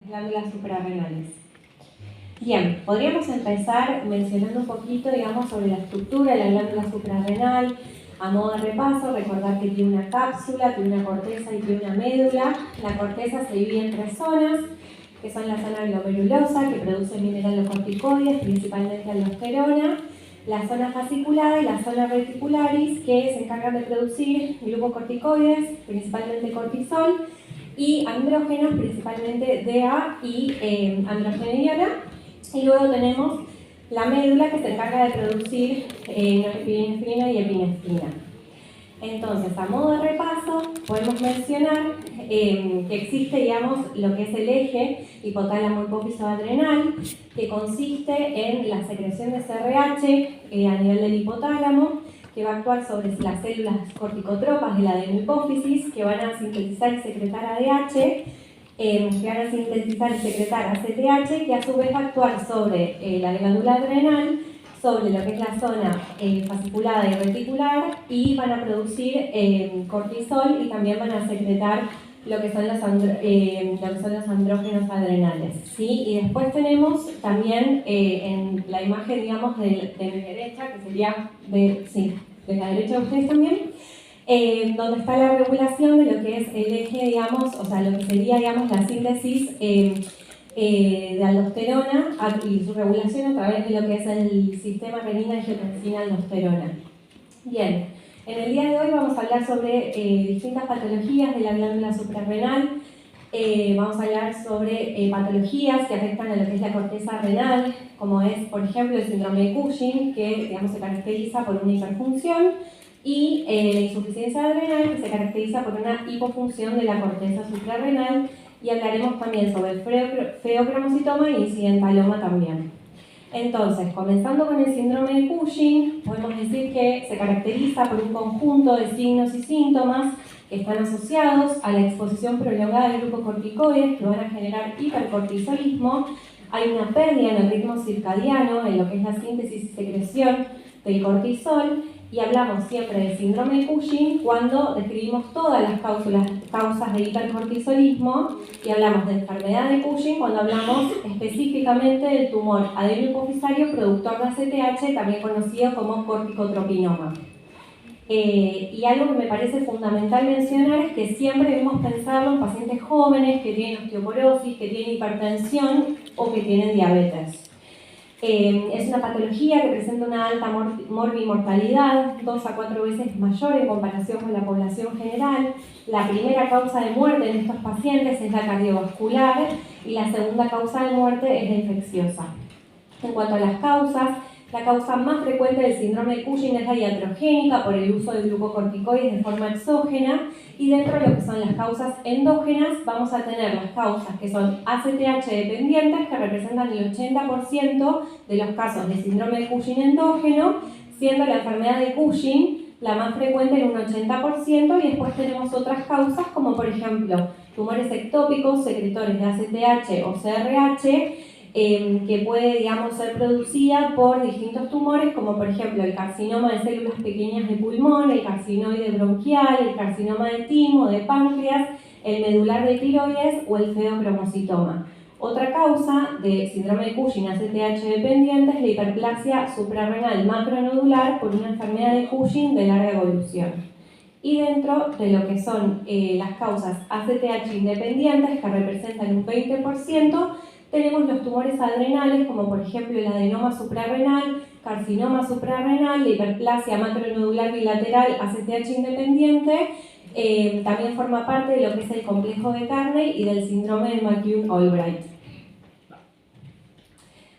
glándulas suprarrenales. Bien, podríamos empezar mencionando un poquito, digamos, sobre la estructura de la glándula suprarrenal. A modo de repaso, recordar que tiene una cápsula, tiene una corteza y tiene una médula. La corteza se divide en tres zonas, que son la zona glomerulosa, que produce mineralocorticoides, principalmente aldosterona, la zona fasciculada y la zona reticularis, que se encargan de producir glucocorticoides, principalmente cortisol, y andrógenos, principalmente DA y androstenediona. Y luego tenemos la médula, que se encarga de producir norepinefrina y epinefrina. Entonces, a modo de repaso, podemos mencionar que existe, digamos, lo que es el eje hipotálamo hipófiso adrenal, que consiste en la secreción de CRH a nivel del hipotálamo, que va a actuar sobre las células corticotropas de la adenohipófisis, que van a sintetizar y secretar ADH, que van a sintetizar y secretar ACTH, que a su vez va a actuar sobre la glándula adrenal, sobre lo que es la zona fasciculada y reticular, y van a producir cortisol y también van a secretar lo que son los andrógenos adrenales, ¿sí? Y después tenemos también en la imagen, digamos, de mi derecha, que sería de la derecha de ustedes también, donde está la regulación de lo que es el eje, digamos, o sea, lo que sería, digamos, la síntesis de aldosterona y su regulación a través de lo que es el sistema renina-angiotensina-aldosterona. Bien, en el día de hoy vamos a hablar sobre distintas patologías de la glándula suprarrenal. Vamos a hablar sobre patologías que afectan a lo que es la corteza renal, como es, por ejemplo, el síndrome de Cushing, que, digamos, se caracteriza por una hiperfunción, y la insuficiencia adrenal, que se caracteriza por una hipofunción de la corteza suprarrenal. Y hablaremos también sobre el feocromocitoma e incidentaloma también. Entonces, comenzando con el síndrome de Cushing, podemos decir que se caracteriza por un conjunto de signos y síntomas que están asociados a la exposición prolongada de glucocorticoides, que van a generar hipercortisolismo. Hay una pérdida en el ritmo circadiano, en lo que es la síntesis y secreción del cortisol. Y hablamos siempre del síndrome de Cushing cuando describimos todas las causas de hipercortisolismo, y hablamos de enfermedad de Cushing cuando hablamos específicamente del tumor adenohipofisario productor de ACTH, también conocido como corticotropinoma. Y algo que me parece fundamental mencionar es que siempre debemos pensarlo en pacientes jóvenes que tienen osteoporosis, que tienen hipertensión o que tienen diabetes. Es una patología que presenta una alta morbimortalidad, 2 a 4 veces mayor en comparación con la población general. La primera causa de muerte en estos pacientes es la cardiovascular y la segunda causa de muerte es la infecciosa. En cuanto a las causas, la causa más frecuente del síndrome de Cushing es la iatrogénica, por el uso de glucocorticoides de forma exógena, y dentro de lo que son las causas endógenas vamos a tener las causas que son ACTH dependientes, que representan el 80% de los casos de síndrome de Cushing endógeno, siendo la enfermedad de Cushing la más frecuente en un 80%, y después tenemos otras causas como por ejemplo tumores ectópicos, secretores de ACTH o CRH, que puede, digamos, ser producida por distintos tumores, como por ejemplo el carcinoma de células pequeñas de pulmón, el carcinoide bronquial, el carcinoma de timo, de páncreas, el medular de tiroides o el feocromocitoma. Otra causa de síndrome de Cushing ACTH dependiente es la hiperplasia suprarrenal macronodular por una enfermedad de Cushing de larga evolución. Y dentro de lo que son las causas ACTH independientes, que representan un 20%, tenemos los tumores adrenales, como por ejemplo el adenoma suprarrenal, carcinoma suprarrenal, la hiperplasia macronodular bilateral ACTH independiente. También forma parte de lo que es el complejo de Carney y del síndrome de McCune-Albright.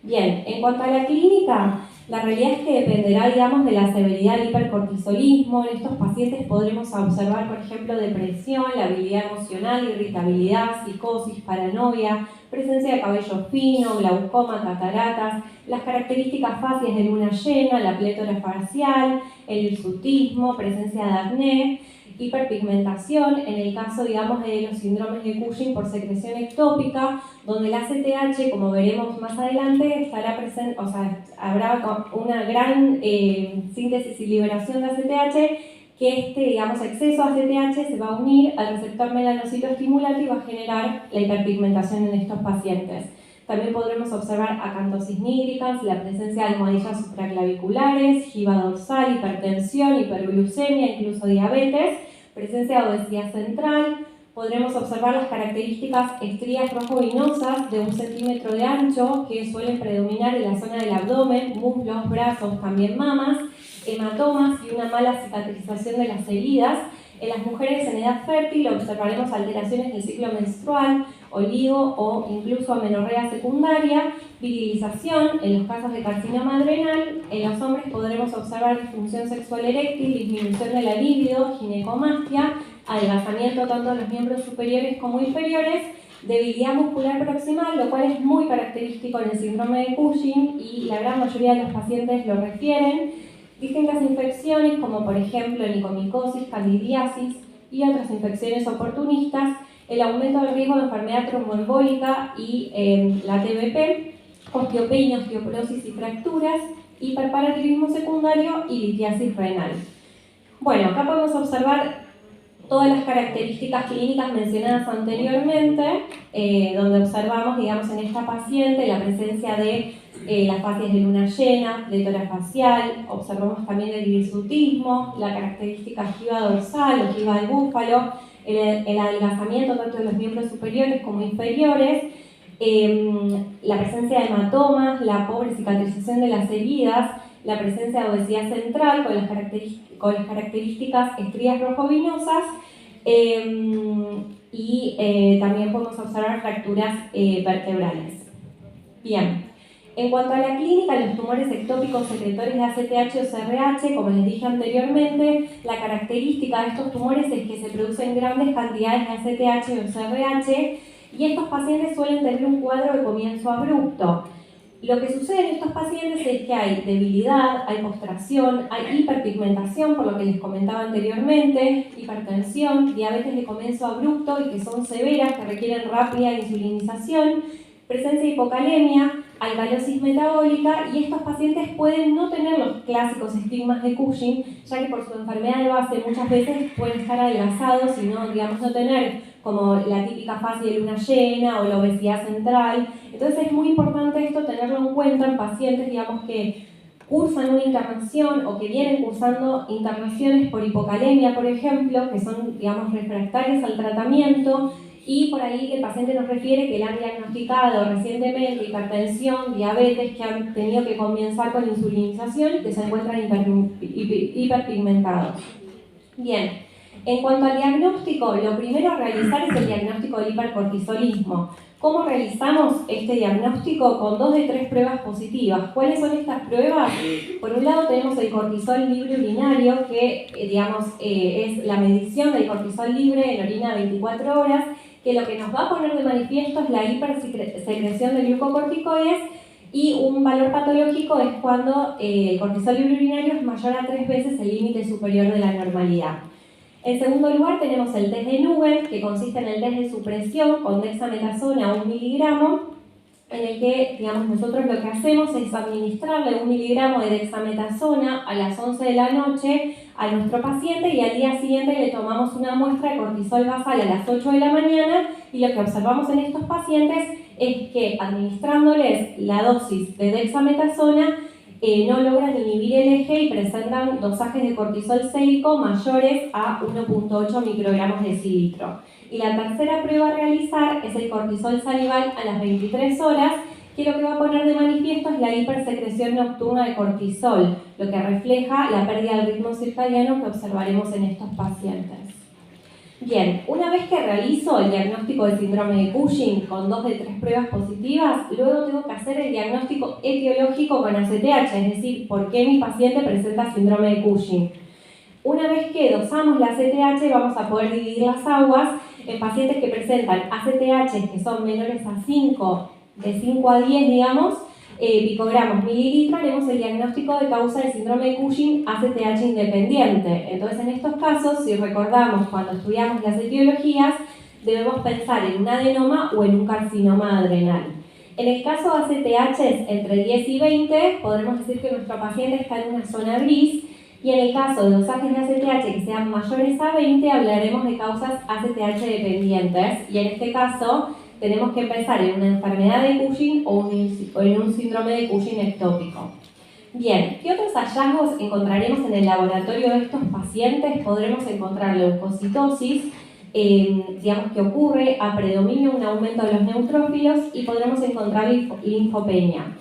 Bien, en cuanto a la clínica, la realidad es que dependerá, digamos, de la severidad del hipercortisolismo. En estos pacientes podremos observar, por ejemplo, depresión, la habilidad emocional, irritabilidad, psicosis, paranoia, presencia de cabello fino, glaucoma, cataratas, las características faciales de luna llena, la plétora facial, el hirsutismo, presencia de acné, hiperpigmentación, en el caso, digamos, de los síndromes de Cushing por secreción ectópica, donde la ACTH, como veremos más adelante, estará presente, o sea, habrá una gran síntesis y liberación de ACTH que este, digamos, exceso de ACTH se va a unir al receptor melanocitoestimulante y va a generar la hiperpigmentación en estos pacientes. También podremos observar acantosis nigricans, la presencia de almohadillas supraclaviculares, giba dorsal, hipertensión, hiperglucemia, incluso diabetes, presencia de obesidad central. Podremos observar las características estrías rojovinosas de 1 centímetro de ancho que suelen predominar en la zona del abdomen, muslos, brazos, también mamas, hematomas y una mala cicatrización de las heridas. En las mujeres en edad fértil observaremos alteraciones del ciclo menstrual, oligo o incluso amenorrea secundaria, virilización en los casos de carcinoma adrenal. En los hombres podremos observar disfunción sexual eréctil, disminución de la libido, ginecomastia, adelgazamiento tanto de los miembros superiores como inferiores, debilidad muscular proximal, lo cual es muy característico en el síndrome de Cushing y la gran mayoría de los pacientes lo refieren. Distintas infecciones como por ejemplo helicomicosis, candidiasis y otras infecciones oportunistas, el aumento del riesgo de enfermedad tromboembólica y la TBP, osteopenia, osteoporosis y fracturas, hiperparatiroidismo secundario y litiasis renal. Bueno, acá podemos observar todas las características clínicas mencionadas anteriormente, donde observamos, digamos, en esta paciente la presencia de las fases de luna llena, de tórax facial, observamos también el hirsutismo, la característica giba dorsal o giba de búfalo, el adelgazamiento tanto de los miembros superiores como inferiores, la presencia de hematomas, la pobre cicatrización de las heridas, la presencia de obesidad central con las características estrías rojovinosas y también podemos observar fracturas vertebrales. Bien, en cuanto a la clínica, los tumores ectópicos secretores de ACTH o CRH, como les dije anteriormente, la característica de estos tumores es que se producen grandes cantidades de ACTH o CRH y estos pacientes suelen tener un cuadro de comienzo abrupto. Lo que sucede en estos pacientes es que hay debilidad, hay postración, hay hiperpigmentación, por lo que les comentaba anteriormente, hipertensión, diabetes de comienzo abrupto y que son severas, que requieren rápida insulinización, presencia de hipocalemia, alcalosis metabólica y estos pacientes pueden no tener los clásicos estigmas de Cushing, ya que por su enfermedad de base muchas veces pueden estar adelgazados y no, digamos, no tener como la típica fase de luna llena o la obesidad central. Entonces es muy importante esto tenerlo en cuenta en pacientes, digamos, que cursan una internación o que vienen cursando internaciones por hipocalemia, por ejemplo, que son, digamos, refractarias al tratamiento, y por ahí el paciente nos refiere que le han diagnosticado recientemente hipertensión, diabetes, que han tenido que comenzar con insulinización y que se encuentran hiperpigmentados. Bien, en cuanto al diagnóstico, lo primero a realizar es el diagnóstico del hipercortisolismo. ¿Cómo realizamos este diagnóstico? Con 2 de 3 pruebas positivas. ¿Cuáles son estas pruebas? Por un lado tenemos el cortisol libre urinario, que digamos, es la medición del cortisol libre en orina 24 horas, que lo que nos va a poner de manifiesto es la hipersecreción de glucocorticoides, y un valor patológico es cuando el cortisol libre urinario es mayor a 3 veces el límite superior de la normalidad. En segundo lugar tenemos el test de Nugent, que consiste en el test de supresión con dexametasona 1 miligramo, en el que, digamos, nosotros lo que hacemos es administrarle 1 miligramo de dexametasona a las 11 de la noche a nuestro paciente y al día siguiente le tomamos una muestra de cortisol basal a las 8 de la mañana, y lo que observamos en estos pacientes es que administrándoles la dosis de dexametasona no logran inhibir el eje y presentan dosajes de cortisol sérico mayores a 1.8 microgramos decilitro. Y la tercera prueba a realizar es el cortisol salival a las 23 horas, que lo que va a poner de manifiesto es la hipersecreción nocturna de cortisol, lo que refleja la pérdida del ritmo circadiano que observaremos en estos pacientes. Bien, una vez que realizo el diagnóstico de síndrome de Cushing con 2 de 3 pruebas positivas, luego tengo que hacer el diagnóstico etiológico con ACTH, es decir, por qué mi paciente presenta síndrome de Cushing. Una vez que dosamos la ACTH, vamos a poder dividir las aguas en pacientes que presentan ACTH que son menores a 5, de 5 a 10, digamos, picogramos mililitro, haremos el diagnóstico de causa del síndrome de Cushing ACTH independiente. Entonces, en estos casos, si recordamos cuando estudiamos las etiologías, debemos pensar en un adenoma o en un carcinoma adrenal. En el caso de ACTH entre 10 y 20, podremos decir que nuestro paciente está en una zona gris, Y en el caso de dosajes de ACTH que sean mayores a 20, hablaremos de causas ACTH dependientes, y en este caso tenemos que empezar en una enfermedad de Cushing o en un síndrome de Cushing ectópico. Bien, ¿qué otros hallazgos encontraremos en el laboratorio de estos pacientes? Podremos encontrar leucocitosis, digamos que ocurre a predominio un aumento de los neutrófilos, y podremos encontrar linfopenia.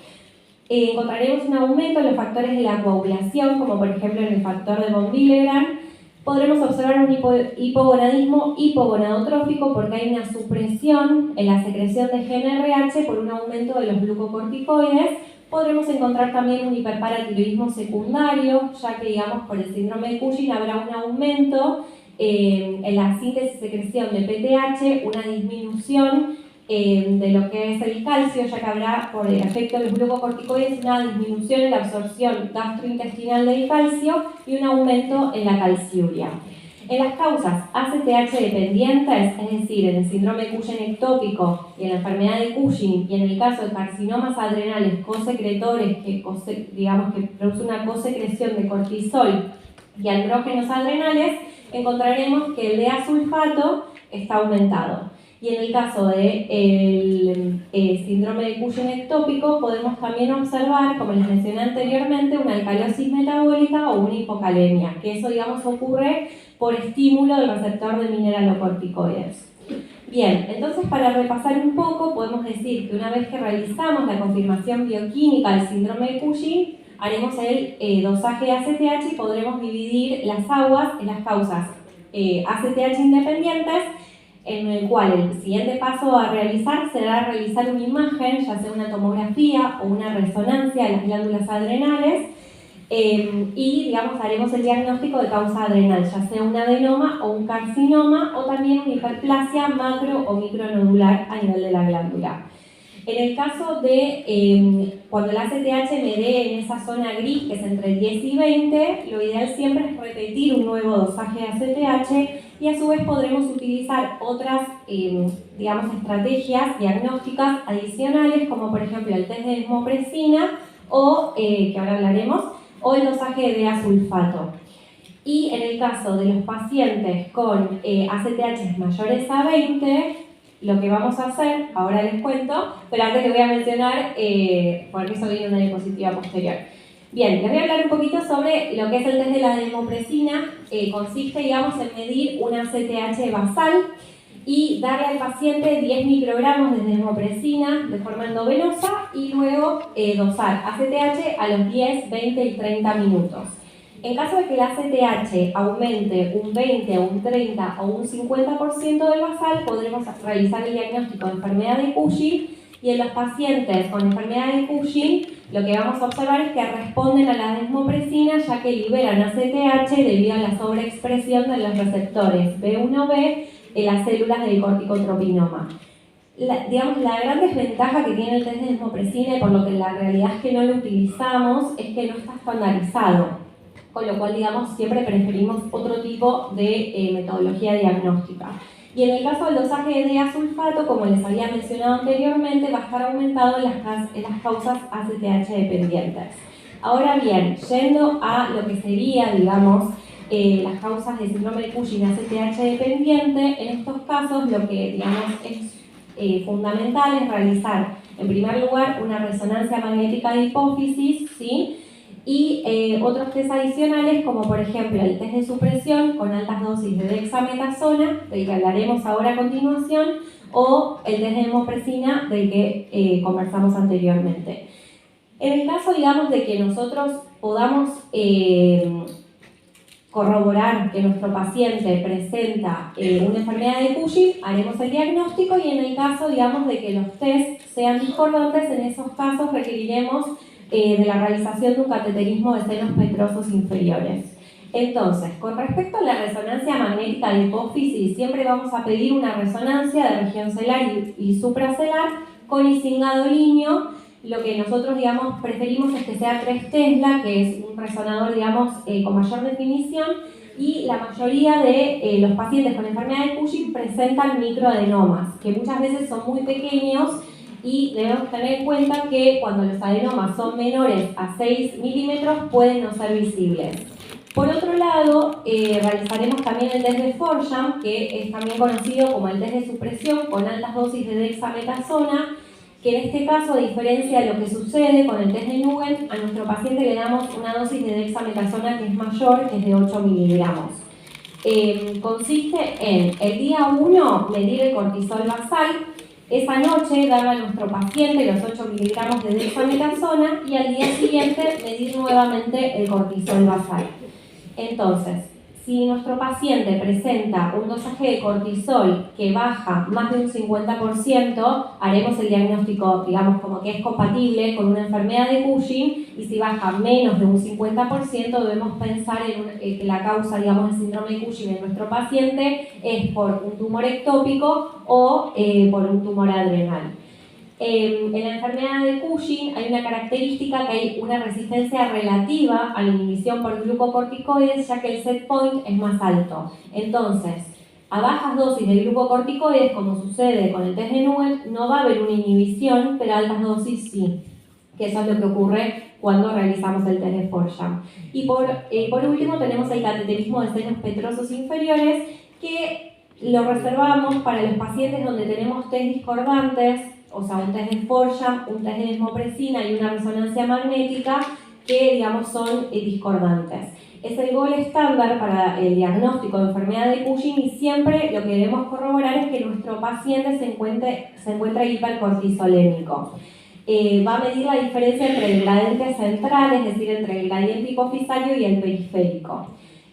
Encontraremos un aumento en los factores de la coagulación, como por ejemplo en el factor de von Willebrand. Podremos observar un hipogonadismo hipogonadotrófico porque hay una supresión en la secreción de GnRH por un aumento de los glucocorticoides. Podremos encontrar también un hiperparatiroidismo secundario, ya que digamos por el síndrome de Cushing habrá un aumento en la síntesis y secreción de PTH, una disminución de lo que es el calcio, ya que habrá por el efecto de los glucocorticoides una disminución en la absorción gastrointestinal del calcio y un aumento en la calciuria. En las causas ACTH dependientes, es decir, en el síndrome de Cushing ectópico y en la enfermedad de Cushing, y en el caso de carcinomas adrenales cosecretores, que producen una cosecreción de cortisol y andrógenos adrenales, encontraremos que el DEA-sulfato está aumentado. Y en el caso del síndrome de Cushing ectópico podemos también observar, como les mencioné anteriormente, una alcalosis metabólica o una hipocalemia, que eso digamos ocurre por estímulo del receptor de mineralocorticoides. Bien, entonces para repasar un poco podemos decir que una vez que realizamos la confirmación bioquímica del síndrome de Cushing, haremos el dosaje de ACTH y podremos dividir las aguas en las causas ACTH independientes, en el cual el siguiente paso a realizar será realizar una imagen, ya sea una tomografía o una resonancia de las glándulas adrenales, y digamos haremos el diagnóstico de causa adrenal, ya sea un adenoma o un carcinoma, o también una hiperplasia macro o micronodular a nivel de la glándula. En el caso de cuando el ACTH me dé en esa zona gris, que es entre 10 y 20, lo ideal siempre es repetir un nuevo dosaje de ACTH, y a su vez podremos utilizar otras estrategias diagnósticas adicionales, como por ejemplo el test de desmopresina, o, que ahora hablaremos, o el dosaje de DEA-sulfato. Y en el caso de los pacientes con ACTH mayores a 20, lo que vamos a hacer, ahora les cuento, pero antes les voy a mencionar, porque eso viene en una diapositiva posterior. Bien, les voy a hablar un poquito sobre lo que es el test de la desmopresina. Consiste, digamos, en medir una ACTH basal y darle al paciente 10 microgramos de desmopresina de forma endovenosa y luego dosar ACTH a los 10, 20 y 30 minutos. En caso de que el ACTH aumente un 20, un 30 o un 50% del basal, podremos realizar el diagnóstico de enfermedad de Cushing, y en los pacientes con enfermedad de Cushing lo que vamos a observar es que responden a la desmopresina, ya que liberan ACTH debido a la sobreexpresión de los receptores B1B en las células del corticotropinoma. La gran desventaja que tiene el test de desmopresina, y por lo que en la realidad es que no lo utilizamos, es que no está estandarizado, con lo cual, digamos, siempre preferimos otro tipo de metodología diagnóstica. Y en el caso del dosaje de DEA-sulfato, como les había mencionado anteriormente, va a estar aumentado en las causas ACTH dependientes. Ahora bien, yendo a lo que sería, digamos, las causas de síndrome de Cushing ACTH dependiente, en estos casos lo que, digamos, es fundamental es realizar, en primer lugar, una resonancia magnética de hipófisis, ¿sí? Y otros test adicionales, como por ejemplo el test de supresión con altas dosis de dexametasona, del que hablaremos ahora a continuación, o el test de desmopresina, del que conversamos anteriormente. En el caso, digamos, de que nosotros podamos corroborar que nuestro paciente presenta una enfermedad de Cushing, haremos el diagnóstico, y en el caso, digamos, de que los test sean discordantes, en esos casos requeriremos de la realización de un cateterismo de senos petrosos inferiores. Entonces, con respecto a la resonancia magnética de hipófisis, siempre vamos a pedir una resonancia de región celar y supracelar con isingadolinio. Lo que nosotros, digamos, preferimos es que sea 3 Tesla, que es un resonador, digamos, con mayor definición, y la mayoría de los pacientes con enfermedad de Cushing presentan microadenomas, que muchas veces son muy pequeños, y debemos tener en cuenta que cuando los adenomas son menores a 6 milímetros pueden no ser visibles. Por otro lado, realizaremos también el test de Forsham, que es también conocido como el test de supresión con altas dosis de dexametasona, que en este caso, a diferencia de lo que sucede con el test de Nugent, a nuestro paciente le damos una dosis de dexametasona que es mayor, que es de 8 miligramos. Consiste en el día 1 medir el cortisol basal, esa noche darle a nuestro paciente los 8 miligramos de dexametasona y al día siguiente medir nuevamente el cortisol basal. Entonces, si nuestro paciente presenta un dosaje de cortisol que baja más de un 50%, haremos el diagnóstico, digamos, como que es compatible con una enfermedad de Cushing, y si baja menos de un 50%, debemos pensar en que la causa, digamos, del síndrome de Cushing en nuestro paciente es por un tumor ectópico o por un tumor adrenal. En la enfermedad de Cushing hay una característica que hay una resistencia relativa a la inhibición por glucocorticoides, ya que el set point es más alto. Entonces, a bajas dosis de glucocorticoides, como sucede con el test de Nugent, no va a haber una inhibición, pero a altas dosis sí, que eso es lo que ocurre cuando realizamos el test de Forsham. Y por último tenemos el cateterismo de senos petrosos inferiores, que lo reservamos para los pacientes donde tenemos test discordantes, o sea, un test de Forsham, un test de desmopresina y una resonancia magnética que, digamos, son discordantes. Es el gold estándar para el diagnóstico de enfermedad de Cushing y siempre lo que debemos corroborar es que nuestro paciente se encuentra hipercortisolémico. Va a medir la diferencia entre el gradiente central, es decir, entre el gradiente hipofisario y el periférico.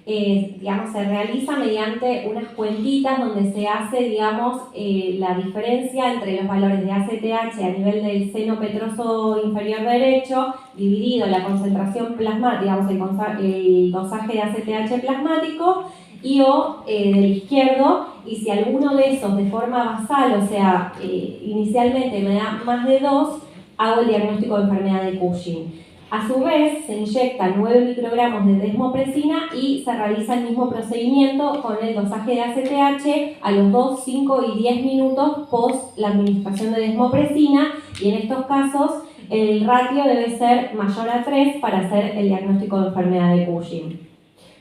Digamos, se realiza mediante unas cuentitas donde se hace, digamos, la diferencia entre los valores de ACTH a nivel del seno petroso inferior derecho, dividido la concentración plasmática, digamos, el dosaje de ACTH plasmático, y o del izquierdo, y si alguno de esos de forma basal, o sea, inicialmente me da más de 2, hago el diagnóstico de enfermedad de Cushing. A su vez, se inyectan 9 microgramos de desmopresina y se realiza el mismo procedimiento con el dosaje de ACTH a los 2, 5 y 10 minutos post la administración de desmopresina, y en estos casos el ratio debe ser mayor a 3 para hacer el diagnóstico de enfermedad de Cushing.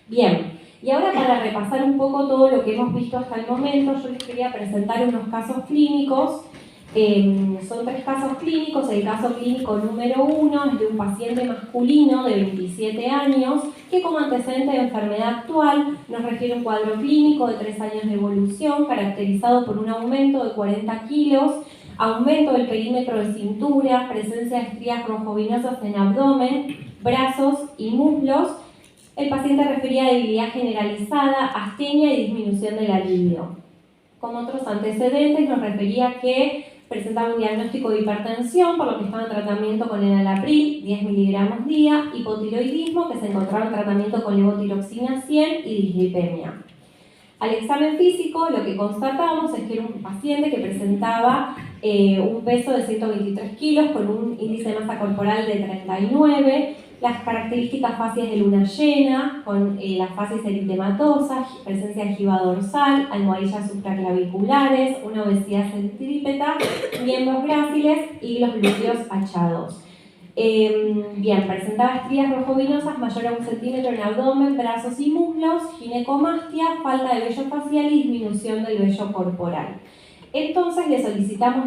Bien, y ahora para repasar un poco todo lo que hemos visto hasta el momento, yo les quería presentar unos casos clínicos. Son 3 casos clínicos. El caso clínico número 1 es de un paciente masculino de 27 años que, como antecedente de enfermedad actual, nos refiere un cuadro clínico de 3 años de evolución caracterizado por un aumento de 40 kilos, aumento del perímetro de cintura, presencia de estrías rojovinosas en abdomen, brazos y muslos. El paciente refería a debilidad generalizada, astenia y disminución de la libido. Como otros antecedentes, nos refería que presentaba un diagnóstico de hipertensión, por lo que estaba en tratamiento con enalapril, 10 miligramos día, hipotiroidismo, que se encontraba en tratamiento con levotiroxina 100 y dislipemia. Al examen físico, lo que constatamos es que era un paciente que presentaba un peso de 123 kilos con un índice de masa corporal de 39, las características faciales de luna llena, con las fases eritematosas, presencia de giba dorsal, almohadillas supraclaviculares, una obesidad centrípeta, miembros gráciles y los glúteos achados. Bien, presentaba estrías rojovinosas mayor a 1 centímetro en abdomen, brazos y muslos, ginecomastia, falta de vello facial y disminución del vello corporal. Entonces le solicitamos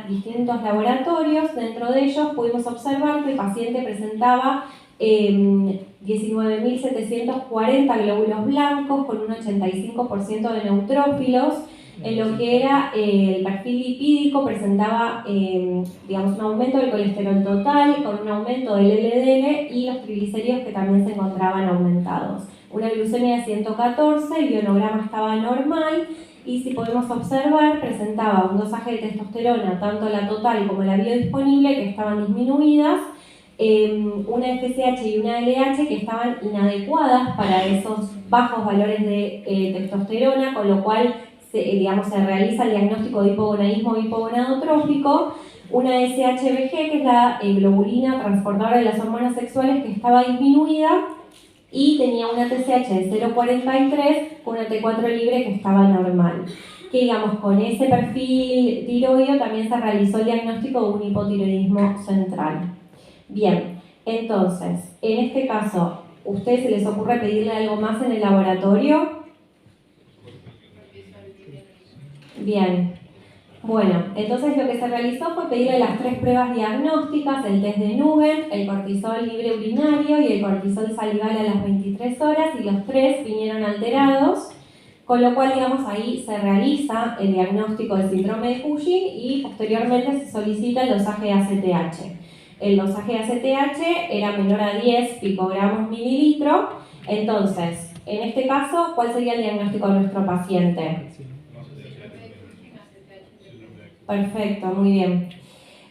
distintos laboratorios. Dentro de ellos pudimos observar que el paciente presentaba 19.740 glóbulos blancos con un 85% de neutrófilos. En lo que era el perfil lipídico presentaba digamos, un aumento del colesterol total con un aumento del LDL y los triglicéridos que también se encontraban aumentados. Una glucemia de 114, el ionograma estaba normal y, si podemos observar, presentaba un dosaje de testosterona, tanto la total como la biodisponible, que estaban disminuidas, una FSH y una LH que estaban inadecuadas para esos bajos valores de testosterona, con lo cual digamos, se realiza el diagnóstico de hipogonadismo o hipogonadotrófico, una SHBG, que es la globulina transportadora de las hormonas sexuales, que estaba disminuida, y tenía una TSH de 0,43 con una T4 libre que estaba normal. Que, digamos, con ese perfil tiroideo también se realizó el diagnóstico de un hipotiroidismo central. Bien, entonces, en este caso, ¿Ustedes se les ocurre pedirle algo más en el laboratorio? Bien. Bueno, entonces lo que se realizó fue pedirle las 3 pruebas diagnósticas, el test de Nugent, el cortisol libre urinario y el cortisol salival a las 23 horas, y los 3 vinieron alterados, con lo cual, digamos, ahí se realiza el diagnóstico del síndrome de Cushing y posteriormente se solicita el dosaje de ACTH. El dosaje de ACTH era menor a 10 picogramos mililitro. Entonces, en este caso, ¿cuál sería el diagnóstico de nuestro paciente? Perfecto, muy bien.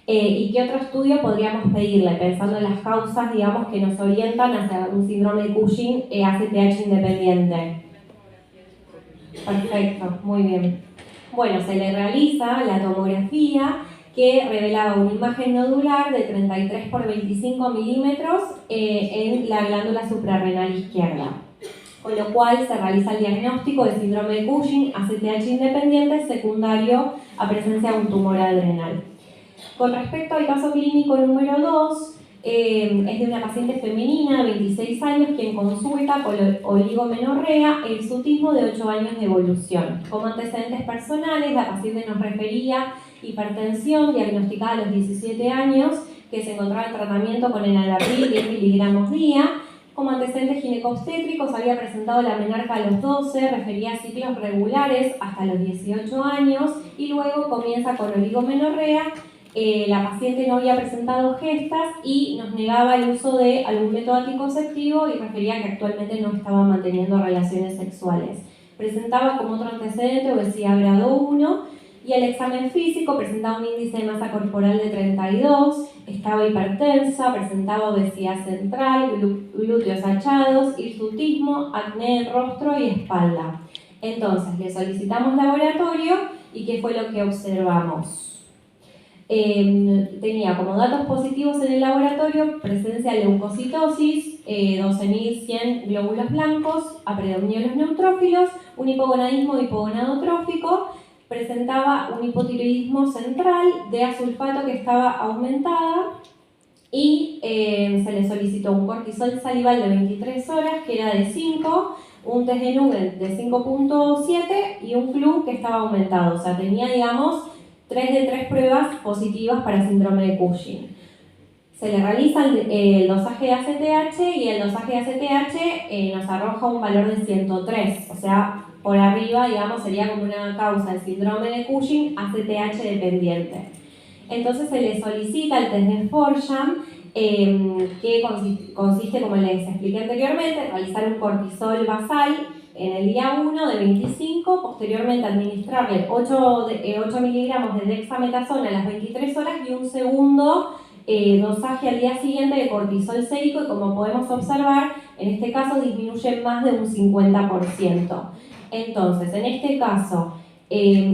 ¿Y qué otro estudio podríamos pedirle, pensando en las causas, digamos, que nos orientan hacia un síndrome de Cushing ACTH independiente? Perfecto, muy bien. Bueno, se le realiza la tomografía, que revelaba una imagen nodular de 33 por 25 milímetros en la glándula suprarrenal izquierda, con lo cual se realiza el diagnóstico de síndrome de Cushing ACTH independiente secundario a presencia de un tumor adrenal. Con respecto al caso clínico número 2, es de una paciente femenina de 26 años quien consulta con oligomenorrea e hirsutismo de 8 años de evolución. Como antecedentes personales, la paciente nos refería hipertensión diagnosticada a los 17 años, que se encontraba en tratamiento con enalapril 10 miligramos día. Como antecedentes ginecobstétricos había presentado la menarca a los 12, refería ciclos regulares hasta los 18 años y luego comienza con oligomenorrea. La paciente no había presentado gestas y nos negaba el uso de algún método anticonceptivo y refería que actualmente no estaba manteniendo relaciones sexuales. Presentaba como otro antecedente obesidad grado 1 y el examen físico presentaba un índice de masa corporal de 32, estaba hipertensa, presentaba obesidad central, glúteos achados, hirsutismo, acné en rostro y espalda. Entonces, le solicitamos laboratorio y ¿qué fue lo que observamos? Tenía como datos positivos en el laboratorio presencia de leucocitosis, 12.100 glóbulos blancos, a predominio de los neutrófilos, un hipogonadismo hipogonadotrófico, presentaba un hipotiroidismo central de asulfato que estaba aumentada y se le solicitó un cortisol salival de 23 horas que era de 5, un test de Nugent de 5.7 y un CLU que estaba aumentado, o sea, tenía, digamos, 3 de 3 pruebas positivas para síndrome de Cushing. Se le realiza el dosaje de ACTH y el dosaje de ACTH nos arroja un valor de 103, o sea, por arriba, digamos, sería como una causa del síndrome de Cushing ACTH dependiente. Entonces se le solicita el test de Forsham, que consiste, como les expliqué anteriormente, en realizar un cortisol basal en el día 1 de 25, posteriormente administrarle 8 miligramos de dexametasona a las 23 horas y un segundo dosaje al día siguiente de cortisol sérico, y como podemos observar, en este caso disminuye más de un 50%. Entonces, en este caso,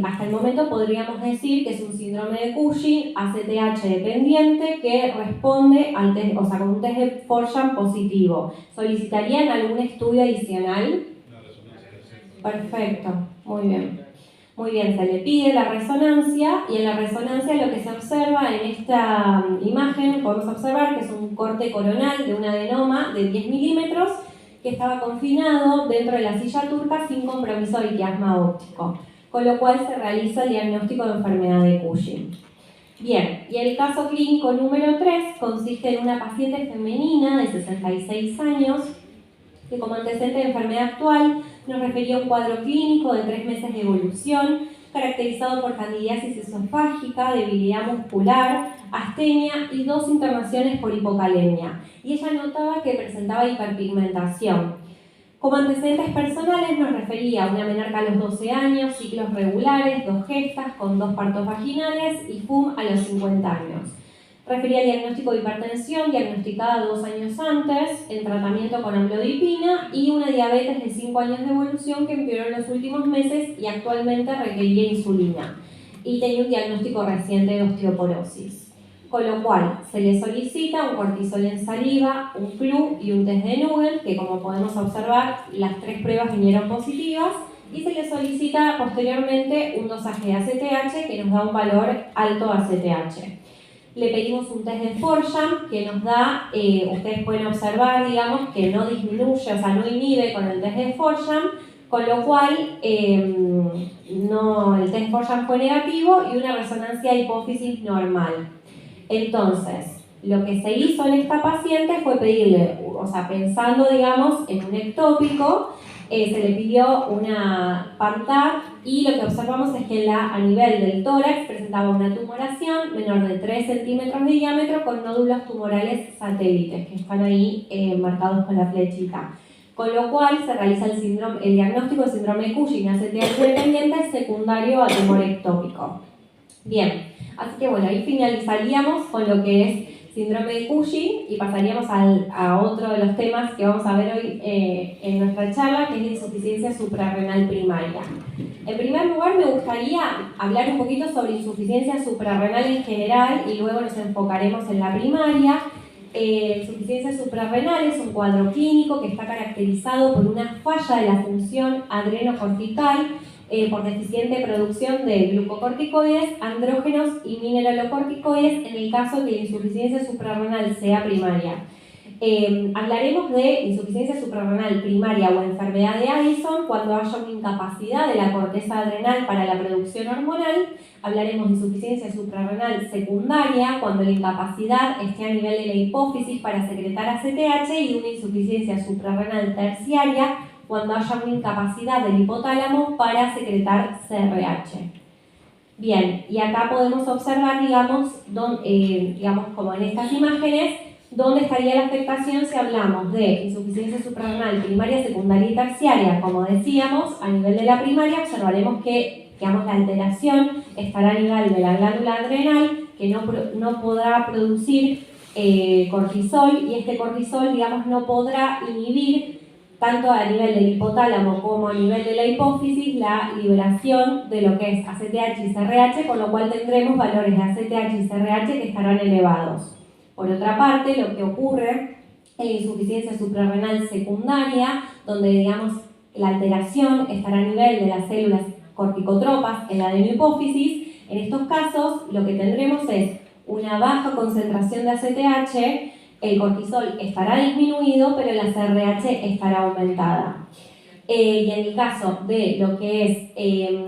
hasta el momento podríamos decir que es un síndrome de Cushing ACTH dependiente que responde al test, o sea, con un test de Forsham positivo. ¿Solicitarían algún estudio adicional? Perfecto, muy bien. Muy bien, se le pide la resonancia y en la resonancia lo que se observa en esta imagen, podemos observar que es un corte coronal de un adenoma de 10 milímetros que estaba confinado dentro de la silla turca sin compromiso de quiasma óptico, con lo cual se realiza el diagnóstico de enfermedad de Cushing. Bien, y el caso clínico número 3 consiste en una paciente femenina de 66 años que como antecedente de enfermedad actual nos refería a un cuadro clínico de 3 meses de evolución, caracterizado por candidiasis esofágica, debilidad muscular, astenia y 2 internaciones por hipocalemia. Y ella notaba que presentaba hiperpigmentación. Como antecedentes personales nos refería a una menarca a los 12 años, ciclos regulares, 2 gestas con 2 partos vaginales y FUM a los 50 años. Refería al diagnóstico de hipertensión diagnosticada 2 años antes, en tratamiento con amlodipina y una diabetes de 5 años de evolución que empeoró en los últimos meses y actualmente requería insulina. Y tenía un diagnóstico reciente de osteoporosis. Con lo cual, se le solicita un cortisol en saliva, un CLU y un test de Nugent, que como podemos observar, las 3 pruebas vinieron positivas, y se le solicita posteriormente un dosaje de ACTH que nos da un valor alto de ACTH. Le pedimos un test de Forsham que nos da, ustedes pueden observar, digamos, que no disminuye, o sea, no inhibe con el test de Forsham, con lo cual no, el test de Forsham fue negativo y una resonancia hipófisis normal. Entonces, lo que se hizo en esta paciente fue pedirle, o sea, pensando, digamos, en un ectópico, se le pidió una PANTAC y lo que observamos es que a nivel del tórax presentaba una tumoración menor de 3 centímetros de diámetro con nódulos tumorales satélites que están ahí marcados con la flechita. Con lo cual se realiza el diagnóstico de síndrome de Cushing ACTH dependiente secundario a tumor ectópico. Bien, así que bueno, ahí finalizaríamos con lo que es síndrome de Cushing y pasaríamos a otro de los temas que vamos a ver hoy en nuestra charla, que es la insuficiencia suprarrenal primaria. En primer lugar, me gustaría hablar un poquito sobre insuficiencia suprarrenal en general y luego nos enfocaremos en la primaria. Insuficiencia suprarrenal es un cuadro clínico que está caracterizado por una falla de la función adrenocortical por deficiente producción de glucocorticoides, andrógenos y mineralocorticoides en el caso de que la insuficiencia suprarrenal sea primaria. Hablaremos de insuficiencia suprarrenal primaria o enfermedad de Addison cuando haya una incapacidad de la corteza adrenal para la producción hormonal. Hablaremos de insuficiencia suprarrenal secundaria cuando la incapacidad esté a nivel de la hipófisis para secretar ACTH y una insuficiencia suprarrenal terciaria cuando haya una incapacidad del hipotálamo para secretar CRH. Bien, y acá podemos observar, digamos, como en estas imágenes, dónde estaría la afectación si hablamos de insuficiencia suprarrenal primaria, secundaria y terciaria. Como decíamos, a nivel de la primaria observaremos que, digamos, la alteración estará a nivel de la glándula adrenal, que no podrá producir cortisol, y este cortisol, digamos, no podrá inhibir tanto a nivel del hipotálamo como a nivel de la hipófisis, la liberación de lo que es ACTH y CRH, con lo cual tendremos valores de ACTH y CRH que estarán elevados. Por otra parte, lo que ocurre en la insuficiencia suprarrenal secundaria, donde, digamos, la alteración estará a nivel de las células corticotropas en la adenohipófisis, en estos casos lo que tendremos es una baja concentración de ACTH, el cortisol estará disminuido, pero la CRH estará aumentada. Y en el caso de lo que es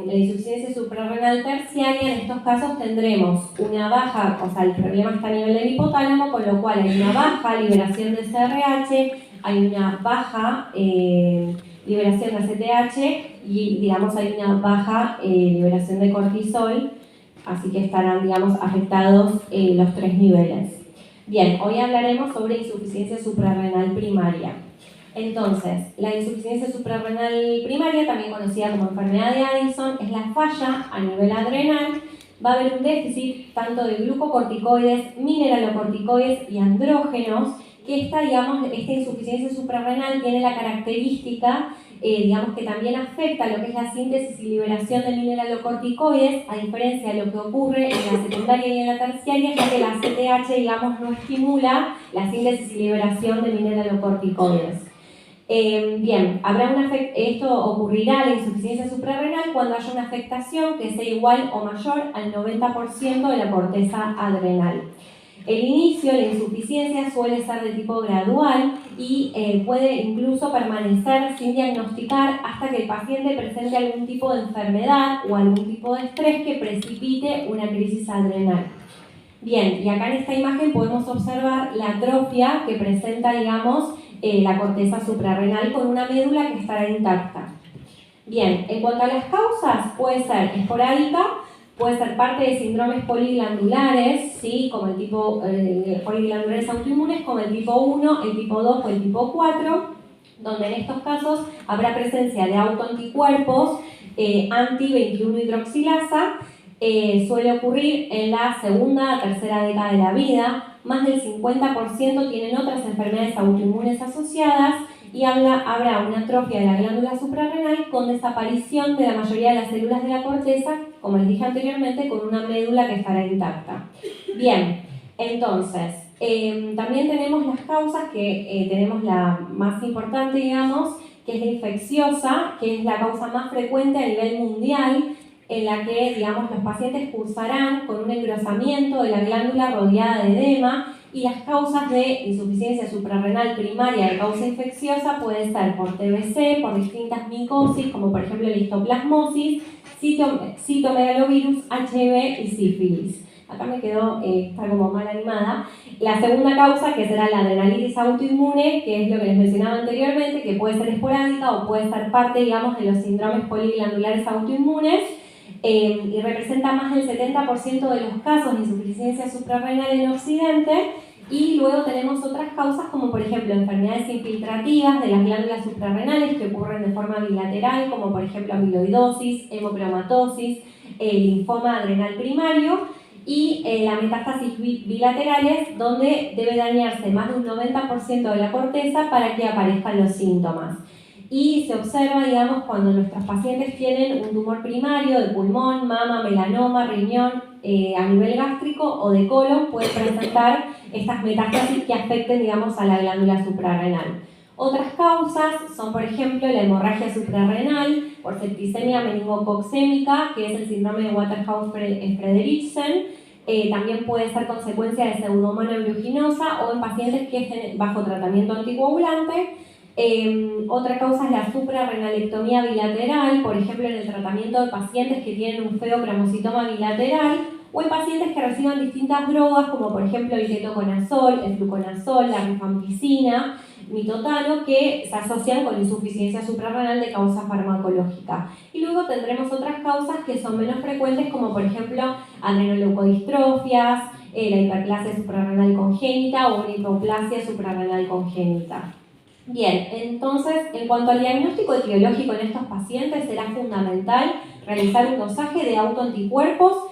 la insuficiencia suprarrenal terciaria, en estos casos tendremos una baja, o sea, el problema está a nivel del hipotálamo, con lo cual hay una baja liberación de CRH, hay una baja liberación de ACTH y, digamos, hay una baja liberación de cortisol, así que estarán, digamos, afectados los tres niveles. Bien, hoy hablaremos sobre insuficiencia suprarrenal primaria. Entonces, la insuficiencia suprarrenal primaria, también conocida como enfermedad de Addison, es la falla a nivel adrenal. Va a haber un déficit tanto de glucocorticoides, mineralocorticoides y andrógenos, que esta insuficiencia suprarrenal tiene la característica, digamos, que también afecta lo que es la síntesis y liberación de mineralocorticoides, a diferencia de lo que ocurre en la secundaria y en la terciaria, ya que la ACTH, digamos, no estimula la síntesis y liberación de mineralocorticoides. Bien, esto ocurrirá, la insuficiencia suprarrenal, cuando haya una afectación que sea igual o mayor al 90% de la corteza adrenal. El inicio, la insuficiencia, suele ser de tipo gradual y puede incluso permanecer sin diagnosticar hasta que el paciente presente algún tipo de enfermedad o algún tipo de estrés que precipite una crisis adrenal. Bien, y acá en esta imagen podemos observar la atrofia que presenta, digamos, la corteza suprarrenal con una médula que estará intacta. Bien, en cuanto a las causas, puede ser esporádica, puede ser parte de síndromes poliglandulares, ¿sí? Como el tipo poliglandulares autoinmunes, como el tipo 1, el tipo 2 o el tipo 4, donde en estos casos habrá presencia de autoanticuerpos anti-21-hidroxilasa. Suele ocurrir en la segunda a tercera década de la vida. Más del 50% tienen otras enfermedades autoinmunes asociadas y habrá una atrofia de la glándula suprarrenal con desaparición de la mayoría de las células de la corteza, como les dije anteriormente, con una médula que estará intacta. Bien, entonces, también tenemos las causas que tenemos la más importante, digamos, que es la infecciosa, que es la causa más frecuente a nivel mundial. en la que, digamos, los pacientes cursarán con un engrosamiento de la glándula rodeada de edema, y las causas de insuficiencia suprarrenal primaria de causa infecciosa pueden ser por TBC, por distintas micosis, como por ejemplo la histoplasmosis, citomegalovirus, HIV y sífilis. Acá me quedó, está como mal animada. La segunda causa, que será la adrenalitis autoinmune, que es lo que les mencionaba anteriormente, que puede ser esporádica o puede ser parte, digamos, de los síndromes poliglandulares autoinmunes, y representa más del 70% de los casos de insuficiencia suprarrenal en Occidente. Y luego tenemos otras causas como por ejemplo enfermedades infiltrativas de las glándulas suprarrenales que ocurren de forma bilateral, como por ejemplo amiloidosis, hemocromatosis, linfoma adrenal primario, y la metástasis bilaterales, donde debe dañarse más de un 90% de la corteza para que aparezcan los síntomas. Y se observa, digamos, cuando nuestros pacientes tienen un tumor primario de pulmón, mama, melanoma, riñón, a nivel gástrico o de colon, puede presentar estas metástasis que afecten, digamos, a la glándula suprarrenal. Otras causas son, por ejemplo, la hemorragia suprarrenal por septicemia meningococcémica, que es el síndrome de Waterhouse-Friderichsen. También puede ser consecuencia de pseudomonas aeruginosa o en pacientes que estén bajo tratamiento anticoagulante. Otra causa es la suprarrenalectomía bilateral, por ejemplo en el tratamiento de pacientes que tienen un feocromocitoma bilateral o en pacientes que reciban distintas drogas como por ejemplo el ketoconazol, el fluconazol, la rifampicina, mitotano, que se asocian con insuficiencia suprarrenal de causa farmacológica. Y luego tendremos otras causas que son menos frecuentes como por ejemplo adrenoleucodistrofias, la hiperplasia suprarrenal congénita o una hipoplasia suprarrenal congénita. Bien, entonces, en cuanto al diagnóstico etiológico en estos pacientes, será fundamental realizar un dosaje de autoanticuerpos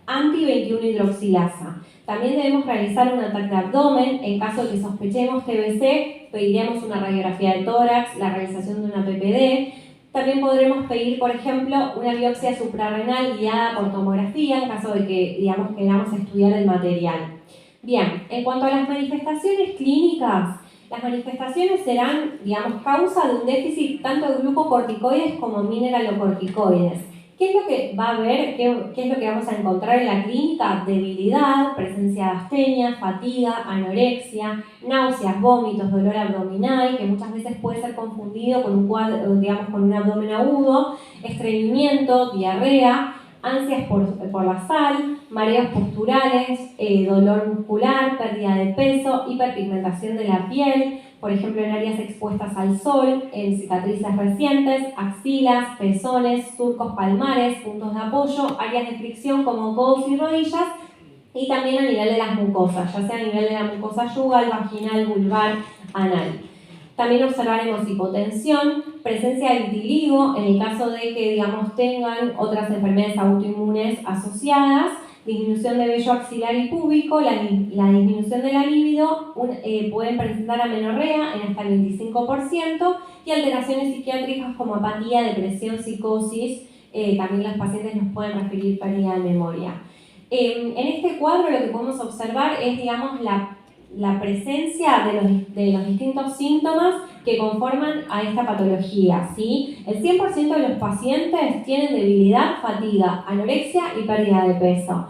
anti-21-hidroxilasa. También debemos realizar un ataque de abdomen. En caso de que sospechemos TBC, pediremos una radiografía de tórax, la realización de una PPD. También podremos pedir, por ejemplo, una biopsia suprarrenal guiada por tomografía en caso de que, digamos, queramos estudiar el material. Bien, en cuanto a las manifestaciones clínicas, las manifestaciones serán, digamos, causa de un déficit tanto de glucocorticoides como mineralocorticoides. ¿Qué es lo que va a haber? ¿Qué es lo que vamos a encontrar en la clínica? Debilidad, presencia de astenia, fatiga, anorexia, náuseas, vómitos, dolor abdominal, que muchas veces puede ser confundido con un cuadro, digamos, con un abdomen agudo, estreñimiento, diarrea, ansias por la sal, mareos posturales, dolor muscular, pérdida de peso, hiperpigmentación de la piel, por ejemplo en áreas expuestas al sol, en cicatrices recientes, axilas, pezones, surcos palmares, puntos de apoyo, áreas de fricción como codos y rodillas, y también a nivel de las mucosas, ya sea a nivel de la mucosa yugal, vaginal, vulvar, anal. También observaremos hipotensión, presencia de vitiligo en el caso de que, digamos, tengan otras enfermedades autoinmunes asociadas, disminución de vello axilar y púbico, la disminución de la libido, pueden presentar amenorrea en hasta el 25% y alteraciones psiquiátricas como apatía, depresión, psicosis. También los pacientes nos pueden referir pérdida de memoria. En este cuadro lo que podemos observar es, digamos, la presencia de los distintos síntomas que conforman a esta patología, ¿sí? El 100% de los pacientes tienen debilidad, fatiga, anorexia y pérdida de peso.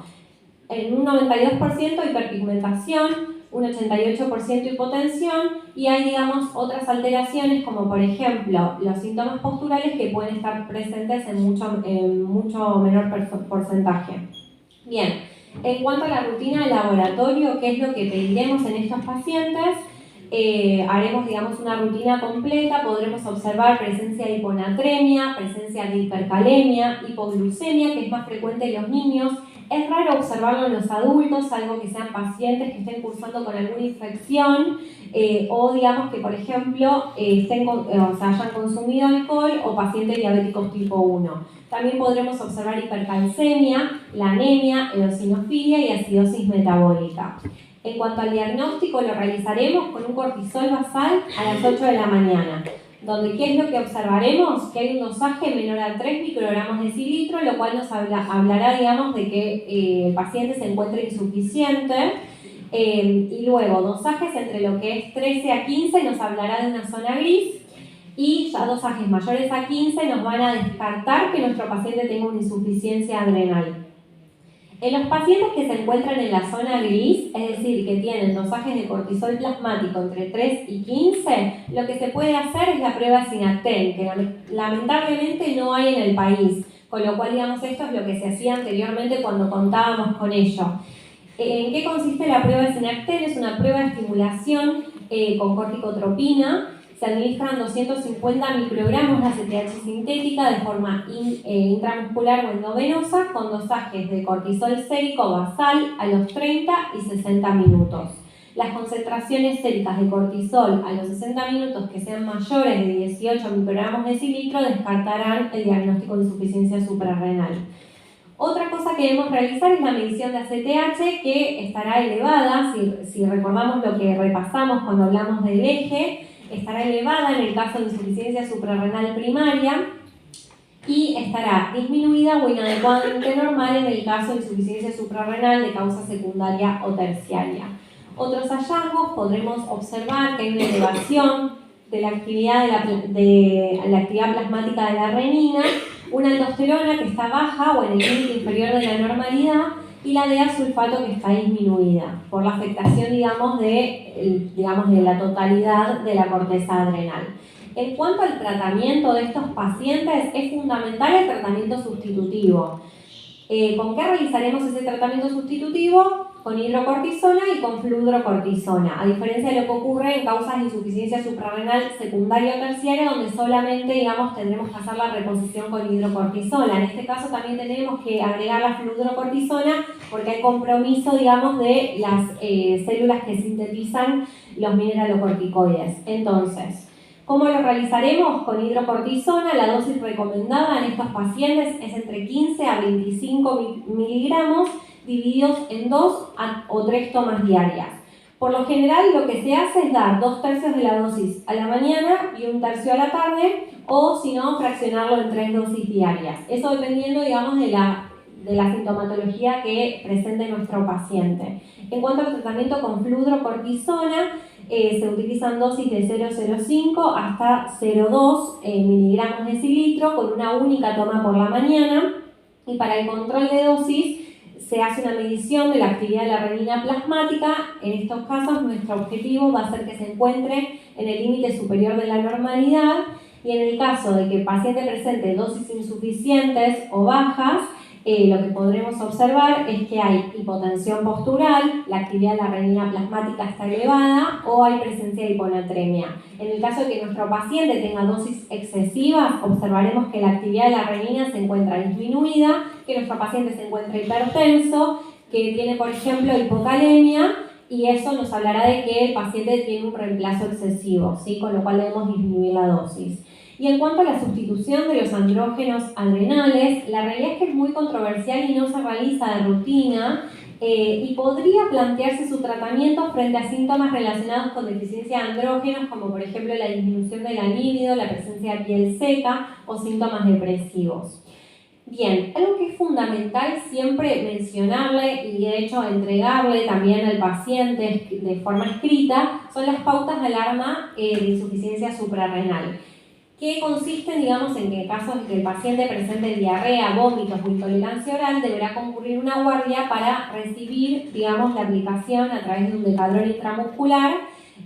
En un 92% hiperpigmentación, un 88% hipotensión y hay, digamos, otras alteraciones como por ejemplo los síntomas posturales que pueden estar presentes en mucho menor porcentaje. Bien. En cuanto a la rutina de laboratorio, ¿qué es lo que pediremos en estos pacientes? Haremos, digamos, una rutina completa, podremos observar presencia de hiponatremia, presencia de hipercalemia, hipoglucemia, que es más frecuente en los niños. Es raro observarlo en los adultos, salvo que sean pacientes que estén cursando con alguna infección o digamos que, por ejemplo, hayan consumido alcohol o pacientes diabéticos tipo 1. También podremos observar hipercalcemia, la anemia, eosinofilia y acidosis metabólica. En cuanto al diagnóstico, lo realizaremos con un cortisol basal a las 8 de la mañana, donde ¿qué es lo que observaremos? Que hay un dosaje menor a 3 microgramos de cilitro, lo cual nos hablará, digamos, de que el paciente se encuentra insuficiente. Y luego, dosajes entre lo que es 13 a 15 nos hablará de una zona gris. y ya dosajes mayores a 15 nos van a descartar que nuestro paciente tenga una insuficiencia adrenal. En los pacientes que se encuentran en la zona gris, es decir, que tienen dosajes de cortisol plasmático entre 3 y 15, lo que se puede hacer es la prueba SYNACTEN, que lamentablemente no hay en el país, con lo cual, digamos, esto es lo que se hacía anteriormente cuando contábamos con ello. ¿En qué consiste la prueba de SYNACTEN? Es una prueba de estimulación con corticotropina. Se administran 250 microgramos de ACTH sintética de forma intramuscular o endovenosa con dosajes de cortisol sérico basal a los 30 y 60 minutos. Las concentraciones séricas de cortisol a los 60 minutos que sean mayores de 18 microgramos decilitro descartarán el diagnóstico de insuficiencia suprarrenal. Otra cosa que debemos realizar es la medición de ACTH, que estará elevada, si recordamos lo que repasamos cuando hablamos del eje, estará elevada en el caso de insuficiencia suprarrenal primaria y estará disminuida o inadecuadamente normal en el caso de insuficiencia suprarrenal de causa secundaria o terciaria. Otros hallazgos, podremos observar que hay una elevación de la actividad, de la actividad plasmática de la renina, una aldosterona que está baja o en el límite inferior de la normalidad y la D-sulfato que está disminuida por la afectación, digamos, de la totalidad de la corteza adrenal. En cuanto al tratamiento de estos pacientes, es fundamental el tratamiento sustitutivo. ¿Con qué realizaremos ese tratamiento sustitutivo? Con hidrocortisona y con fludrocortisona, a diferencia de lo que ocurre en causas de insuficiencia suprarrenal secundaria o terciaria, donde solamente, digamos, tendremos que hacer la reposición con hidrocortisona. En este caso también tenemos que agregar la fludrocortisona porque hay compromiso, digamos, de las células que sintetizan los mineralocorticoides. Entonces, ¿cómo lo realizaremos? Con hidrocortisona. La dosis recomendada en estos pacientes es entre 15 a 25 miligramos divididos en 2 o 3 tomas diarias. Por lo general, lo que se hace es dar 2/3 de la dosis a la mañana y 1/3 a la tarde, o si no, fraccionarlo en 3 dosis diarias. Eso dependiendo, digamos, de la sintomatología que presente nuestro paciente. En cuanto al tratamiento con fludrocortisona, se utilizan dosis de 0,05 hasta 0,2 miligramos decilitro con una única toma por la mañana, y para el control de dosis se hace una medición de la actividad de la renina plasmática. En estos casos nuestro objetivo va a ser que se encuentre en el límite superior de la normalidad, y en el caso de que el paciente presente dosis insuficientes o bajas, lo que podremos observar es que hay hipotensión postural, la actividad de la renina plasmática está elevada o hay presencia de hiponatremia. En el caso de que nuestro paciente tenga dosis excesivas, observaremos que la actividad de la renina se encuentra disminuida, que nuestro paciente se encuentra hipertenso, que tiene, por ejemplo, hipocalemia, y eso nos hablará de que el paciente tiene un reemplazo excesivo, ¿sí? Con lo cual debemos disminuir la dosis. Y en cuanto a la sustitución de los andrógenos adrenales, la realidad es que es muy controversial y no se realiza de rutina, y podría plantearse su tratamiento frente a síntomas relacionados con deficiencia de andrógenos, como por ejemplo la disminución de la libido, la presencia de piel seca o síntomas depresivos. Bien, algo que es fundamental siempre mencionarle y de hecho entregarle también al paciente de forma escrita son las pautas de alarma de insuficiencia suprarrenal, que consisten, digamos, en que en caso de que el paciente presente diarrea, vómitos o intolerancia oral, deberá concurrir una guardia para recibir, digamos, la aplicación a través de un decadrón intramuscular.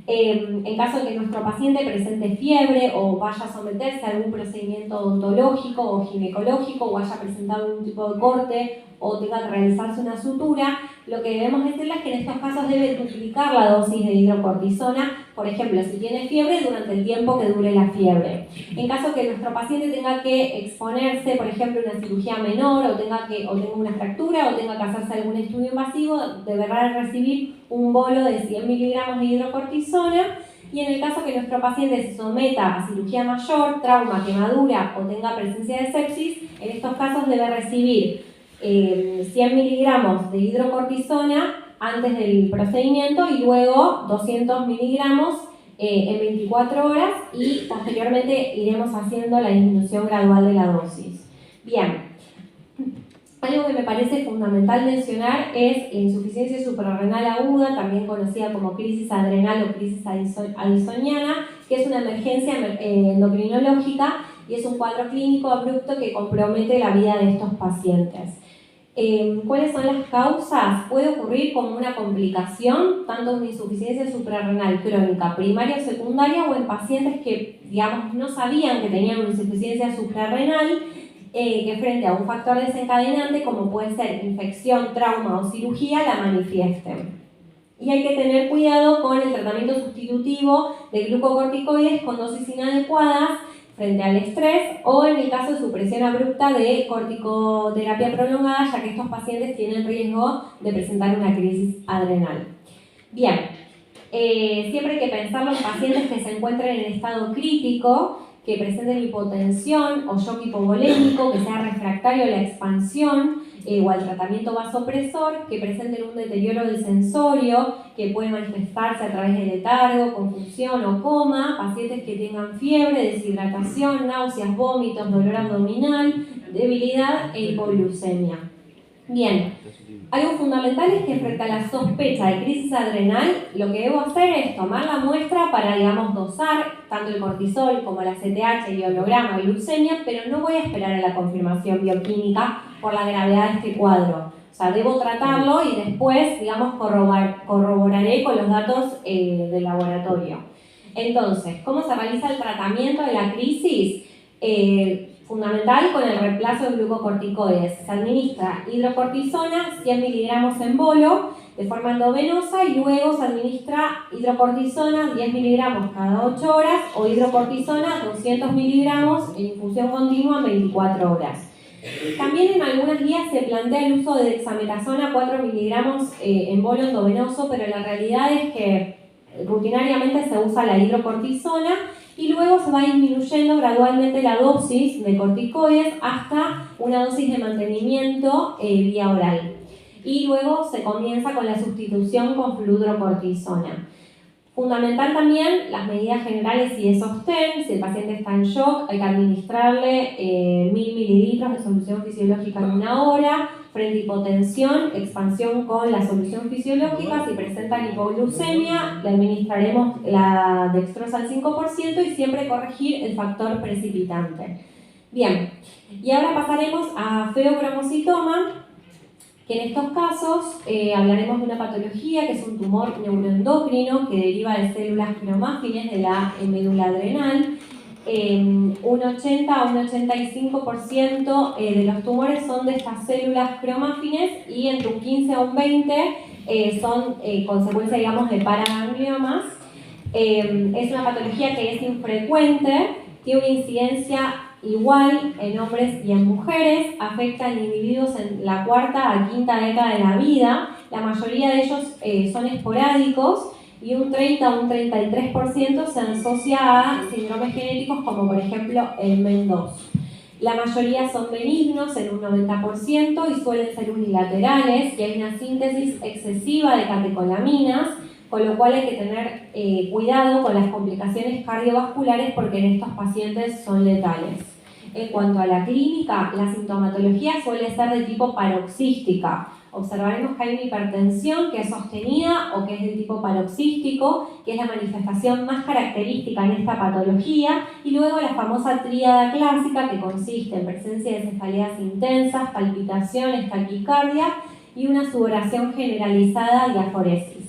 En caso de que nuestro paciente presente fiebre o vaya a someterse a algún procedimiento odontológico o ginecológico o haya presentado algún tipo de corte o tenga que realizarse una sutura, lo que debemos decirle es que en estos casos debe duplicar la dosis de hidrocortisona, por ejemplo, si tiene fiebre, durante el tiempo que dure la fiebre. En caso que nuestro paciente tenga que exponerse, por ejemplo, a una cirugía menor o tenga una fractura o tenga que hacerse algún estudio invasivo, deberá recibir un bolo de 100 miligramos de hidrocortisona. Y en el caso que nuestro paciente se someta a cirugía mayor, trauma, quemadura o tenga presencia de sepsis, en estos casos debe recibir 100 miligramos de hidrocortisona antes del procedimiento y luego 200 miligramos en 24 horas, y posteriormente iremos haciendo la disminución gradual de la dosis. Bien, Algo que me parece fundamental mencionar es la insuficiencia suprarrenal aguda, también conocida como crisis adrenal o crisis addisoniana, que es una emergencia endocrinológica y es un cuadro clínico abrupto que compromete la vida de estos pacientes. ¿Cuáles son las causas? Puede ocurrir como una complicación, tanto una insuficiencia suprarrenal crónica, primaria o secundaria, o en pacientes que, digamos, no sabían que tenían una insuficiencia suprarrenal, que frente a un factor desencadenante, como puede ser infección, trauma o cirugía, la manifiesten. Y hay que tener cuidado con el tratamiento sustitutivo de glucocorticoides con dosis inadecuadas frente al estrés o en el caso de supresión abrupta de corticoterapia prolongada, ya que estos pacientes tienen riesgo de presentar una crisis adrenal. Bien, siempre hay que pensarlo en pacientes que se encuentren en estado crítico, que presenten hipotensión o shock hipovolémico, que sea refractario a la expansión o al tratamiento vasopresor, que presenten un deterioro del sensorio, que puede manifestarse a través de letargo, confusión o coma, pacientes que tengan fiebre, deshidratación, náuseas, vómitos, dolor abdominal, debilidad e hipoglucemia. Bien, algo fundamental es que frente a la sospecha de crisis adrenal, lo que debo hacer es tomar la muestra para, digamos, dosar tanto el cortisol como la CTH y holograma y glucemia, pero no voy a esperar a la confirmación bioquímica por la gravedad de este cuadro. O sea, debo tratarlo y después, digamos, corroboraré con los datos del laboratorio. Entonces, ¿cómo se realiza el tratamiento de la crisis? Fundamental con el reemplazo de glucocorticoides. Se administra hidrocortisona 100 miligramos en bolo de forma endovenosa y luego se administra hidrocortisona 10 miligramos cada 8 horas o hidrocortisona 200 miligramos en infusión continua 24 horas. También en algunas guías se plantea el uso de dexametasona 4 miligramos en bolo endovenoso, pero la realidad es que rutinariamente se usa la hidrocortisona y luego se va disminuyendo gradualmente la dosis de corticoides hasta una dosis de mantenimiento vía oral. Y luego se comienza con la sustitución con fludrocortisona. Fundamental también las medidas generales y de sostén. Si el paciente está en shock, hay que administrarle 1000 mililitros de solución fisiológica en 1 hora. Frente a hipotensión, expansión con la solución fisiológica. Si presentan hipoglucemia, le administraremos la dextrosa al 5% y siempre corregir el factor precipitante. Bien, y ahora pasaremos a feobromocitoma, que en estos casos hablaremos de una patología que es un tumor neuroendocrino que deriva de células cromáfines de la médula adrenal. Un 80 a un 85% de los tumores son de estas células cromáfines y entre un 15 a un 20 son consecuencia, digamos, de paragangliomas. Es una patología que es infrecuente, tiene una incidencia igual en hombres y en mujeres, afecta a individuos en la 4ª a 5ª década de la vida. La mayoría de ellos son esporádicos y un 30 a un 33% se asocia a síndromes genéticos como por ejemplo el MEN2. La mayoría son benignos en un 90% y suelen ser unilaterales y hay una síntesis excesiva de catecolaminas, con lo cual hay que tener cuidado con las complicaciones cardiovasculares porque en estos pacientes son letales. En cuanto a la clínica, la sintomatología suele ser de tipo paroxística. Observaremos que hay una hipertensión que es sostenida o que es del tipo paroxístico, que es la manifestación más característica en esta patología, y luego la famosa tríada clásica que consiste en presencia de cefaleas intensas, palpitaciones, taquicardia y una sudoración generalizada y aforesis.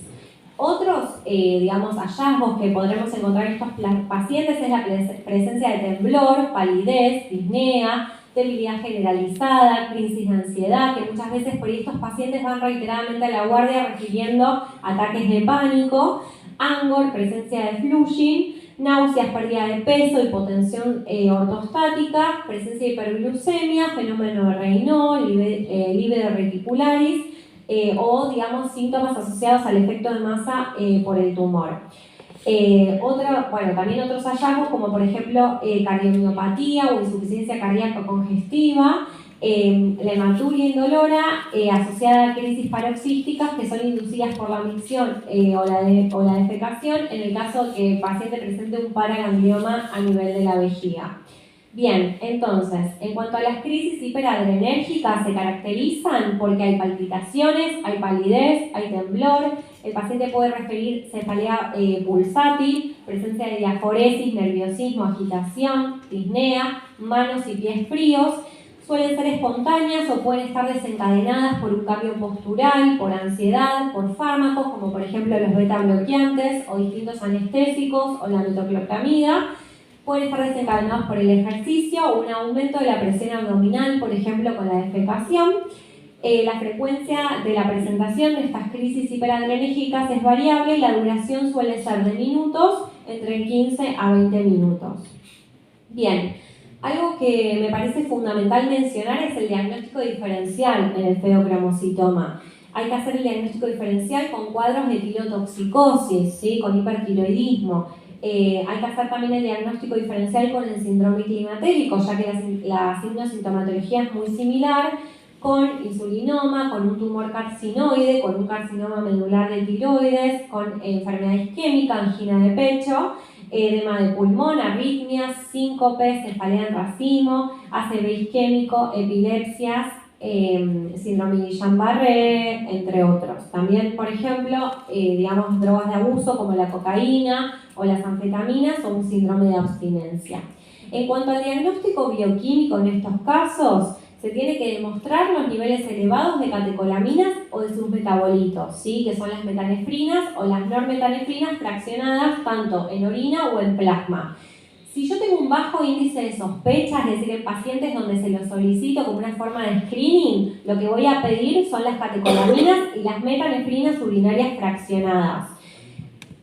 Otros, digamos, hallazgos que podremos encontrar en estos pacientes es la presencia de temblor, palidez, disnea, debilidad generalizada, crisis de ansiedad, que muchas veces por estos pacientes van reiteradamente a la guardia refiriendo ataques de pánico, angor, presencia de flushing, náuseas, pérdida de peso, hipotensión ortostática, presencia de hiperglucemia, fenómeno de Raynaud, libido reticularis, o, digamos, síntomas asociados al efecto de masa por el tumor. También otros hallazgos como por ejemplo cardiomiopatía o insuficiencia cardíaca congestiva, la hematuria indolora asociada a crisis paroxísticas que son inducidas por la micción o la defecación en el caso de que el paciente presente un paraganglioma a nivel de la vejiga. Bien, entonces, en cuanto a las crisis hiperadrenérgicas, se caracterizan porque hay palpitaciones, hay palidez, hay temblor, el paciente puede referir cefalea pulsátil, presencia de diaforesis, nerviosismo, agitación, disnea, manos y pies fríos, suelen ser espontáneas o pueden estar desencadenadas por un cambio postural, por ansiedad, por fármacos, como por ejemplo los beta bloqueantes o distintos anestésicos o la metoclopramida. Pueden estar desencadenados por el ejercicio o un aumento de la presión abdominal, por ejemplo, con la defecación. La frecuencia de la presentación de estas crisis hiperadrenérgicas es variable y la duración suele ser de minutos, entre 15 a 20 minutos. Bien, algo que me parece fundamental mencionar es el diagnóstico diferencial en el feocromocitoma. Hay que hacer el diagnóstico diferencial con cuadros de tirotoxicosis, ¿sí? Con hipertiroidismo. Hay que hacer también el diagnóstico diferencial con el síndrome climatérico, ya que la sintomatología es muy similar, con insulinoma, con un tumor carcinoide, con un carcinoma medular de tiroides, con enfermedad isquémica, angina de pecho, edema de pulmón, arritmias, síncope, cefalea en racimo, ACV isquémico, epilepsias, síndrome de Guillain-Barré, entre otros. También, por ejemplo, digamos, drogas de abuso como la cocaína o las anfetaminas o un síndrome de abstinencia. En cuanto al diagnóstico bioquímico en estos casos, se tiene que demostrar los niveles elevados de catecolaminas o de sus metabolitos, ¿sí? Que son las metanefrinas o las normetanefrinas fraccionadas tanto en orina o en plasma. Si yo tengo un bajo índice de sospecha, es decir, en pacientes donde se lo solicito como una forma de screening, lo que voy a pedir son las catecolaminas y las metanefrinas urinarias fraccionadas.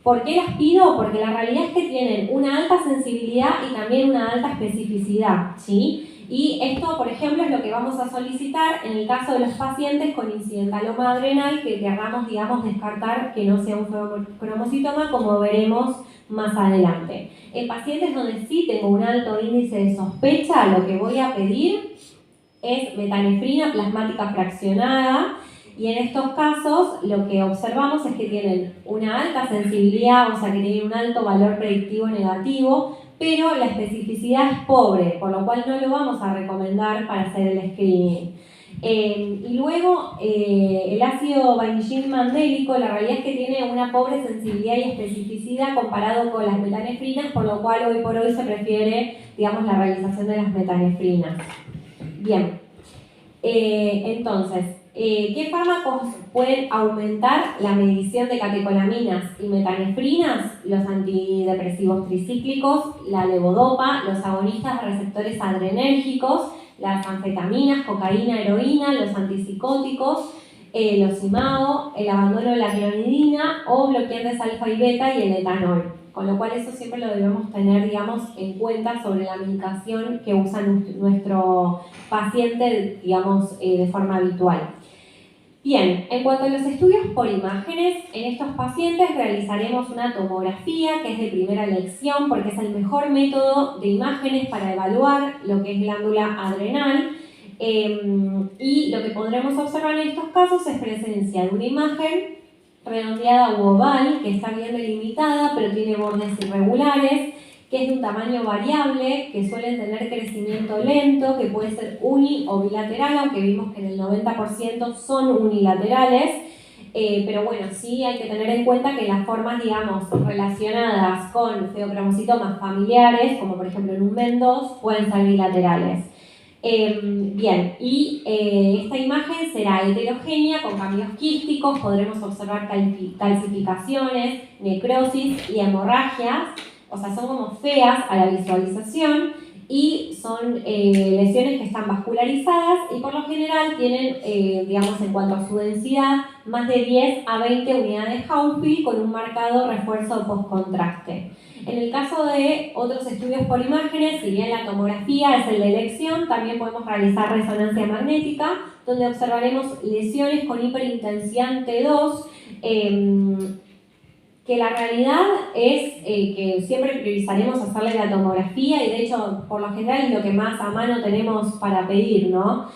¿Por qué las pido? Porque la realidad es que tienen una alta sensibilidad y también una alta especificidad, ¿sí? Y esto, por ejemplo, es lo que vamos a solicitar en el caso de los pacientes con incidentaloma adrenal que queramos, digamos, descartar que no sea un feocromocitoma, como veremos más adelante. En pacientes donde sí tengo un alto índice de sospecha, lo que voy a pedir es metanefrina plasmática fraccionada, y en estos casos lo que observamos es que tienen una alta sensibilidad, o sea que tienen un alto valor predictivo negativo, pero la especificidad es pobre, por lo cual no lo vamos a recomendar para hacer el screening. Y luego el ácido vainillin-mandélico, la realidad es que tiene una pobre sensibilidad y especificidad comparado con las metanefrinas, por lo cual hoy por hoy se prefiere, digamos, la realización de las metanefrinas. Bien, entonces, ¿qué fármacos pueden aumentar la medición de catecolaminas y metanefrinas? Los antidepresivos tricíclicos, la levodopa, los agonistas de receptores adrenérgicos, las anfetaminas, cocaína, heroína, los antipsicóticos, los IMAO, el abandono de la clonidina o bloqueantes alfa y beta y el etanol. Con lo cual eso siempre lo debemos tener, digamos, en cuenta sobre la medicación que usa nuestro paciente, digamos, de forma habitual. Bien, en cuanto a los estudios por imágenes, en estos pacientes realizaremos una tomografía que es de primera elección porque es el mejor método de imágenes para evaluar lo que es glándula adrenal, y lo que podremos observar en estos casos es presencia de una imagen redondeada u oval que está bien delimitada pero tiene bordes irregulares, que es de un tamaño variable, que suelen tener crecimiento lento, que puede ser uni o bilateral, aunque vimos que en el 90% son unilaterales, pero bueno, sí hay que tener en cuenta que las formas, digamos, relacionadas con feocromocitomas familiares, como por ejemplo en un MEN2, pueden ser bilaterales. Bien, y esta imagen será heterogénea con cambios quísticos, podremos observar calcificaciones, necrosis y hemorragias. O sea, son como feas a la visualización y son lesiones que están vascularizadas y por lo general tienen, digamos, en cuanto a su densidad, más de 10 a 20 unidades Hounsfield con un marcado refuerzo postcontraste. En el caso de otros estudios por imágenes, si bien la tomografía es el de elección, también podemos realizar resonancia magnética, donde observaremos lesiones con hiperintensidad en T2, que la realidad es que siempre priorizaremos hacerle la tomografía y de hecho por lo general es lo que más a mano tenemos para pedir, ¿no?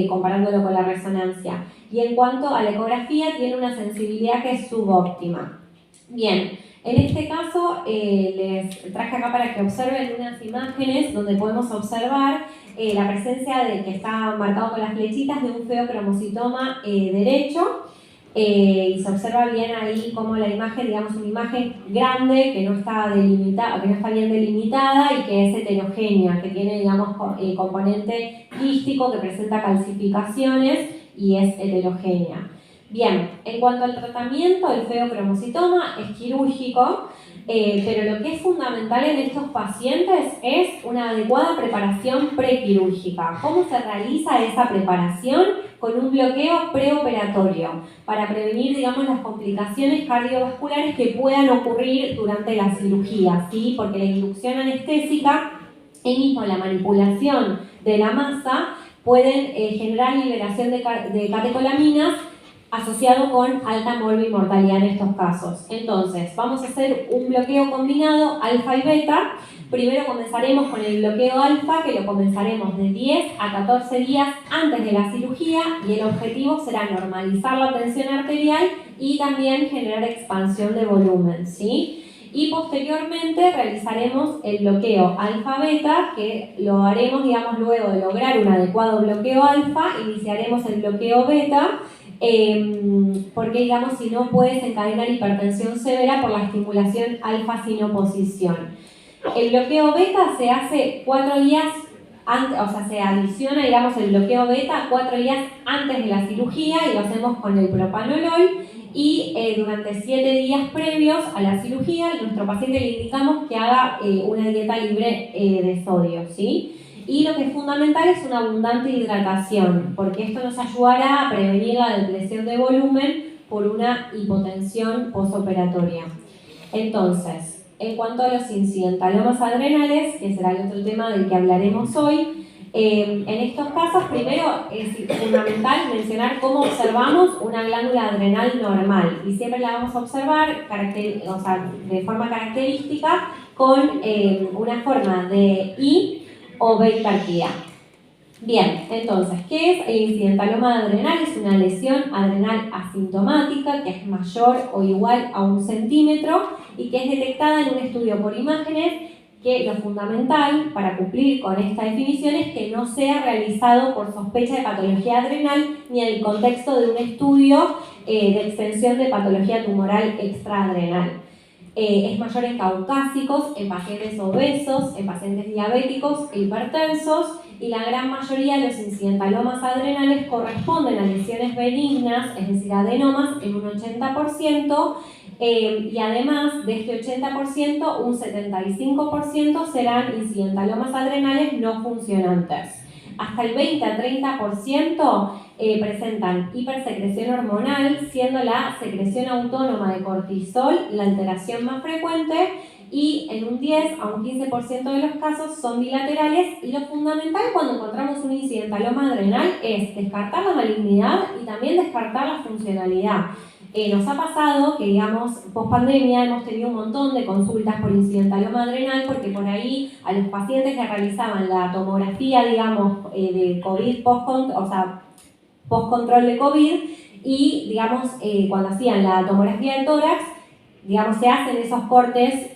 Comparándolo con la resonancia. Y en cuanto a la ecografía tiene una sensibilidad que es subóptima. Bien, En este caso, les traje acá para que observen unas imágenes donde podemos observar la presencia de que está marcado con las flechitas de un feocromocitoma derecho. Y se observa bien ahí como la imagen, digamos, una imagen grande que no está delimitada, que no está bien delimitada y que es heterogénea, que tiene, digamos, componente quístico, que presenta calcificaciones y es heterogénea. Bien, en cuanto al tratamiento, el feocromocitoma es quirúrgico, pero lo que es fundamental en estos pacientes es una adecuada preparación prequirúrgica. ¿Cómo se realiza esa preparación? Con un bloqueo preoperatorio para prevenir, digamos, las complicaciones cardiovasculares que puedan ocurrir durante la cirugía, ¿sí? Porque la inducción anestésica y mismo la manipulación de la masa pueden generar liberación de catecolaminas asociado con alta mortalidad en estos casos. Entonces, vamos a hacer un bloqueo combinado alfa y beta. Primero comenzaremos con el bloqueo alfa, que lo comenzaremos de 10 a 14 días antes de la cirugía y el objetivo será normalizar la tensión arterial y también generar expansión de volumen, ¿sí? Y posteriormente realizaremos el bloqueo alfa-beta, que lo haremos, digamos, luego de lograr un adecuado bloqueo alfa, iniciaremos el bloqueo beta, porque, digamos, si no puede desencadenar hipertensión severa por la estimulación alfa sin oposición. El bloqueo beta se hace 4 días antes, o sea, se adiciona, digamos, el bloqueo beta 4 días antes de la cirugía y lo hacemos con el propanolol y durante 7 días previos a la cirugía, a nuestro paciente le indicamos que haga una dieta libre de sodio, ¿sí? Y lo que es fundamental es una abundante hidratación, porque esto nos ayudará a prevenir la depresión de volumen por una hipotensión postoperatoria. Entonces, en cuanto a los incidentalomas adrenales, que será el otro tema del que hablaremos hoy, en estos casos, primero es fundamental mencionar cómo observamos una glándula adrenal normal y siempre la vamos a observar de forma característica con una forma de I o B hiperquía. Bien, entonces, ¿qué es el incidentaloma adrenal? Es una lesión adrenal asintomática que es mayor o igual a 1 centímetro y que es detectada en un estudio por imágenes, que lo fundamental para cumplir con esta definición es que no sea realizado por sospecha de patología adrenal ni en el contexto de un estudio de extensión de patología tumoral extraadrenal. Es mayor en caucásicos, en pacientes obesos, en pacientes diabéticos e hipertensos, y la gran mayoría de los incidentalomas adrenales corresponden a lesiones benignas, es decir, adenomas, en un 80%, y además de este 80%, un 75% serán incidentalomas adrenales no funcionantes. Hasta el 20 a 30% presentan hipersecreción hormonal, siendo la secreción autónoma de cortisol la alteración más frecuente, y en un 10 a un 15% de los casos son bilaterales, y lo fundamental cuando encontramos un incidentaloma adrenal es descartar la malignidad y también descartar la funcionalidad. Nos ha pasado que, digamos, post pandemia hemos tenido un montón de consultas por incidentaloma adrenal porque por ahí a los pacientes que realizaban la tomografía, digamos, de COVID, post-control de COVID, y, digamos, cuando hacían la tomografía de tórax, digamos, se hacen esos cortes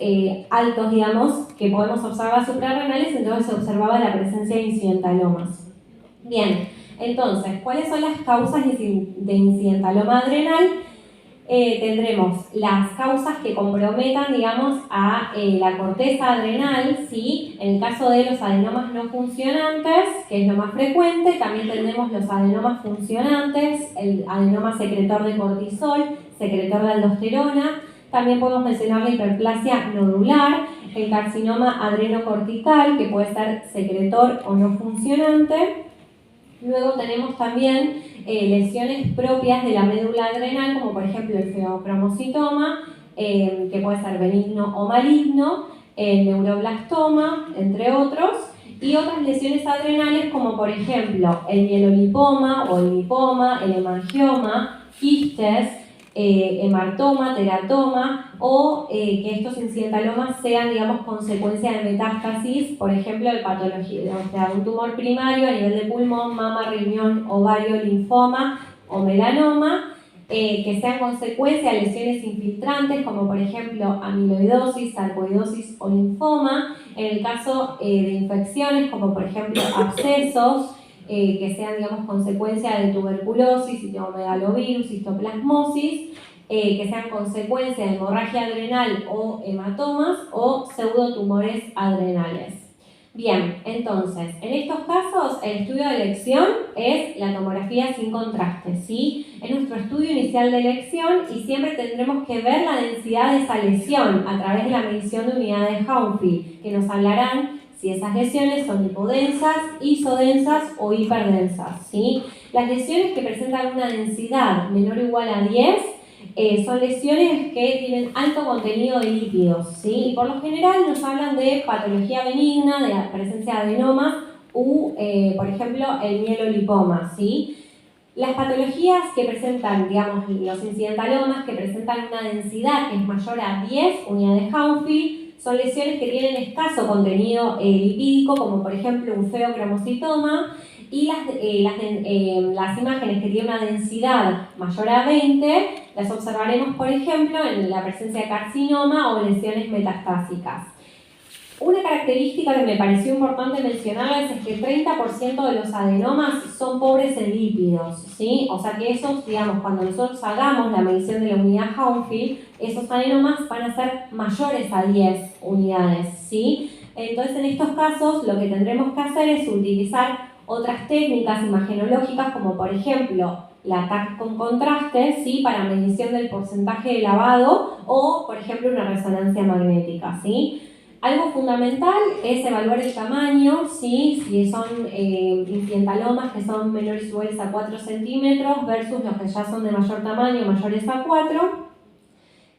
altos, digamos, que podemos observar suprarrenales, entonces se observaba la presencia de incidentalomas. Bien, entonces, ¿cuáles son las causas de incidentaloma adrenal? Tendremos las causas que comprometan, digamos, a la corteza adrenal, ¿sí? En el caso de los adenomas no funcionantes, que es lo más frecuente, también tenemos los adenomas funcionantes, el adenoma secretor de cortisol, secretor de aldosterona. También podemos mencionar la hiperplasia nodular, el carcinoma adrenocortical, que puede ser secretor o no funcionante. Luego tenemos también lesiones propias de la médula adrenal, como por ejemplo el feocromocitoma, que puede ser benigno o maligno, el neuroblastoma, entre otros, y otras lesiones adrenales como por ejemplo el mielolipoma o el lipoma, el hemangioma, quistes, hematoma, teratoma, o que estos incidentalomas sean, digamos, consecuencia de metástasis, por ejemplo, de patología, o sea, un tumor primario a nivel de pulmón, mama, riñón, ovario, linfoma o melanoma, que sean consecuencia de lesiones infiltrantes, como por ejemplo amiloidosis, sarcoidosis o linfoma. En el caso de infecciones, como por ejemplo abscesos, que sean, digamos, consecuencia de tuberculosis, citomegalovirus, histoplasmosis, que sean consecuencia de hemorragia adrenal o hematomas o pseudotumores adrenales. Bien, entonces, en estos casos el estudio de elección es la tomografía sin contraste, ¿sí? Es nuestro estudio inicial de elección y siempre tendremos que ver la densidad de esa lesión a través de la medición de unidades Hounsfield, que nos hablarán si esas lesiones son hipodensas, isodensas o hiperdensas, ¿sí? Las lesiones que presentan una densidad menor o igual a 10 son lesiones que tienen alto contenido de lípidos, ¿sí? Y por lo general nos hablan de patología benigna, de la presencia de adenomas u, por ejemplo, el mielolipoma, ¿sí? Las patologías que presentan, digamos, los incidentalomas que presentan una densidad que es mayor a 10 unidades Hounsfield son lesiones que tienen escaso contenido lipídico, como por ejemplo un feocromocitoma, y las imágenes que tienen una densidad mayor a 20 las observaremos, por ejemplo, en la presencia de carcinoma o lesiones metastásicas. Una característica que me pareció importante mencionarles es que el 30% de los adenomas son pobres en lípidos, ¿sí? O sea que esos, digamos, cuando nosotros hagamos la medición de la unidad Hounsfield, esos adenomas van a ser mayores a 10 unidades, ¿sí? Entonces, en estos casos, lo que tendremos que hacer es utilizar otras técnicas imagenológicas, como por ejemplo la TAC con contraste, ¿sí? Para medición del porcentaje de lavado, o por ejemplo una resonancia magnética, ¿sí? Algo fundamental es evaluar el tamaño, ¿sí? Si son incidentalomas que son menores o iguales a 4 centímetros versus los que ya son de mayor tamaño, mayores a 4.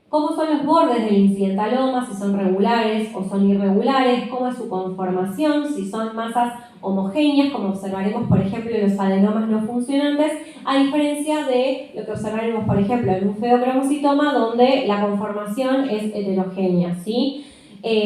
¿Cómo son los bordes del incidentaloma? Si son regulares o son irregulares. ¿Cómo es su conformación? Si son masas homogéneas, como observaremos, por ejemplo, en los adenomas no funcionantes, a diferencia de lo que observaremos, por ejemplo, en un feocromocitoma, donde la conformación es heterogénea, ¿sí?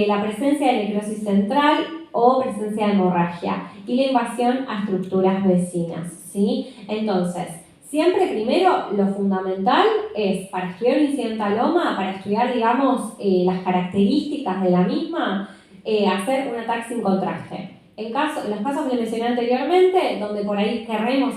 La presencia de necrosis central o presencia de hemorragia y la invasión a estructuras vecinas, ¿sí? Entonces, siempre primero lo fundamental es, para estudiar un incidentaloma, para estudiar, digamos, las características de la misma, hacer un TAC sin contraste. En los casos que mencioné anteriormente, donde por ahí querremos,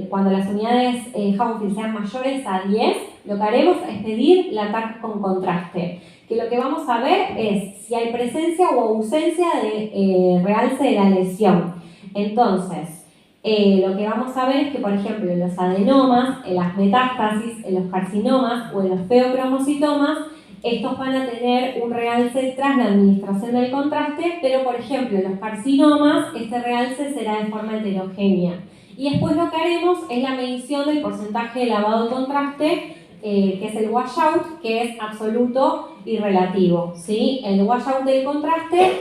cuando las unidades Hounsfield sean mayores a 10, lo que haremos es pedir la TAC con contraste, que lo que vamos a ver es si hay presencia o ausencia de realce de la lesión. Entonces, lo que vamos a ver es que, por ejemplo, en los adenomas, en las metástasis, en los carcinomas o en los feocromocitomas, estos van a tener un realce tras la administración del contraste, pero por ejemplo en los carcinomas este realce será de forma heterogénea. Y después lo que haremos es la medición del porcentaje de lavado de contraste, que es el washout, que es absoluto y relativo, ¿sí? El washout del contraste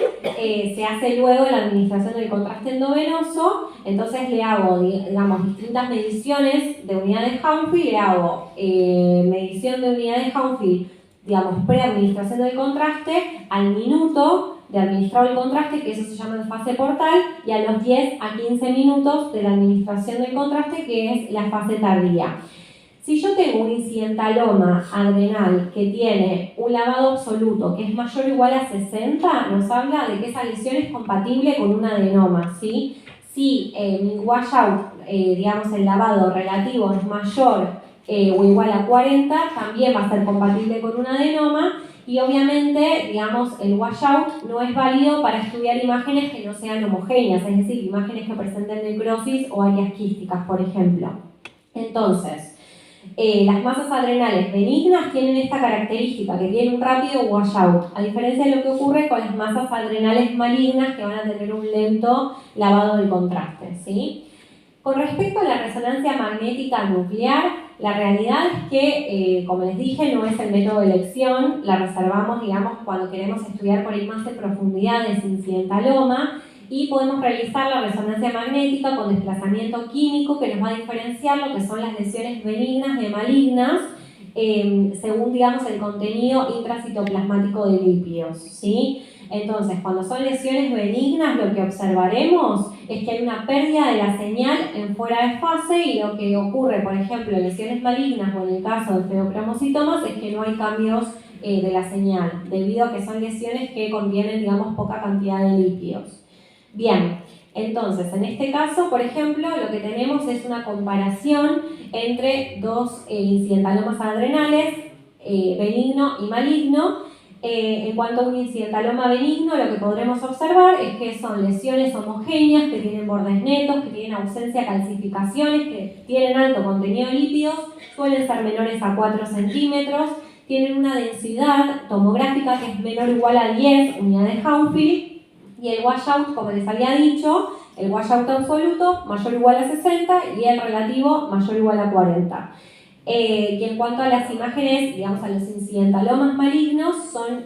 se hace luego de la administración del contraste endovenoso. Entonces le hago, digamos, distintas mediciones de unidades Hounsfield, le hago medición de unidades Hounsfield, digamos, pre-administración del contraste, al minuto de administrar el contraste, que eso se llama en fase portal, y a los 10 a 15 minutos de la administración del contraste, que es la fase tardía. Si yo tengo un incidentaloma adrenal que tiene un lavado absoluto que es mayor o igual a 60, nos habla de que esa lesión es compatible con un adenoma, ¿sí? Si mi washout, digamos, el lavado relativo es mayor o igual a 40, también va a ser compatible con un adenoma, y obviamente, digamos, el washout no es válido para estudiar imágenes que no sean homogéneas, es decir, imágenes que presenten necrosis o áreas quísticas, por ejemplo. Entonces, las masas adrenales benignas tienen esta característica, que tienen un rápido washout, a diferencia de lo que ocurre con las masas adrenales malignas, que van a tener un lento lavado del contraste, ¿sí? Con respecto a la resonancia magnética nuclear, la realidad es que, como les dije, no es el método de elección, la reservamos, digamos, cuando queremos estudiar por ahí más en profundidad ese incidentaloma, y podemos realizar la resonancia magnética con desplazamiento químico que nos va a diferenciar lo que son las lesiones benignas de malignas, según, digamos, el contenido intracitoplasmático de lípidos, ¿sí? Entonces, cuando son lesiones benignas, lo que observaremos es que hay una pérdida de la señal en fuera de fase y lo que ocurre, por ejemplo, en lesiones malignas o en el caso de feocromocitomas es que no hay cambios de la señal, debido a que son lesiones que contienen, digamos, poca cantidad de lípidos. Bien, entonces, en este caso, por ejemplo, lo que tenemos es una comparación entre dos incidentalomas adrenales, benigno y maligno. En cuanto a un incidentaloma benigno, lo que podremos observar es que son lesiones homogéneas, que tienen bordes netos, que tienen ausencia de calcificaciones, que tienen alto contenido de lípidos, suelen ser menores a 4 centímetros, tienen una densidad tomográfica que es menor o igual a 10 unidades Hounsfield, y el washout, como les había dicho, el washout absoluto mayor o igual a 60 y el relativo mayor o igual a 40. Y en cuanto a las imágenes, digamos a los incidentalomas malignos, son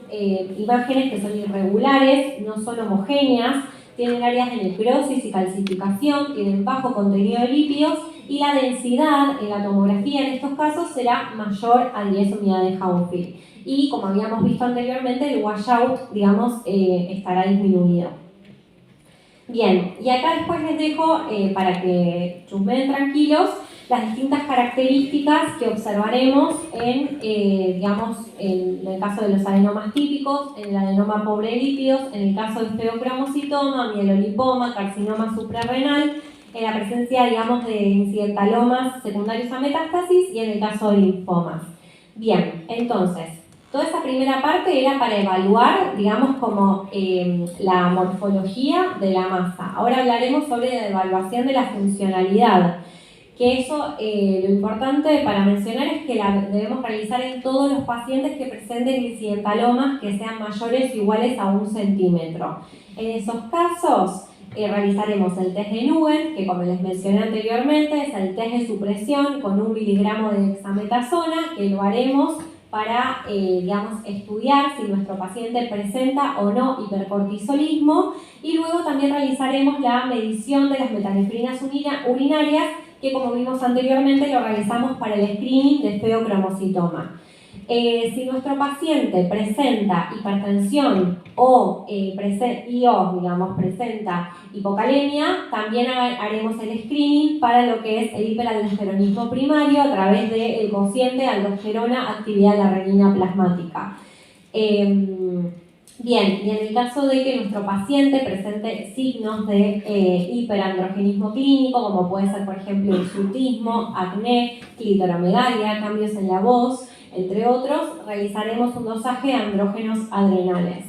imágenes que son irregulares, no son homogéneas, tienen áreas de necrosis y calcificación, tienen bajo contenido de lípidos y la densidad en la tomografía en estos casos será mayor a 10 unidades Hounsfield. Y como habíamos visto anteriormente, el washout, digamos, estará disminuido. Bien, y acá después les dejo, para que chusmeen tranquilos, las distintas características que observaremos en, digamos, en el caso de los adenomas típicos, en el adenoma pobre de lípidos, en el caso del feocromocitoma, mielolipoma, carcinoma suprarrenal, en la presencia, digamos, de incidentalomas secundarios a metástasis y en el caso de linfomas. Bien, entonces, toda esa primera parte era para evaluar, digamos, como la morfología de la masa. Ahora hablaremos sobre la evaluación de la funcionalidad, que eso, lo importante para mencionar es que la debemos realizar en todos los pacientes que presenten incidentalomas que sean mayores o iguales a 1 centímetro. En esos casos, realizaremos el test de Nugent, que como les mencioné anteriormente, es el test de supresión con 1 miligramo de dexametasona, que lo haremos para, digamos, estudiar si nuestro paciente presenta o no hipercortisolismo, y luego también realizaremos la medición de las metanefrinas urinarias, que como vimos anteriormente lo realizamos para el screening de feocromocitoma. Si nuestro paciente presenta hipertensión o presenta hipocalemia, también haremos el screening para lo que es el hiperaldosteronismo primario a través del cociente aldosterona actividad de la renina plasmática. Bien, y en el caso de que nuestro paciente presente signos de hiperandrogenismo clínico, como puede ser, por ejemplo, hirsutismo, acné, clitoromegalia, cambios en la voz, entre otros, realizaremos un dosaje de andrógenos adrenales.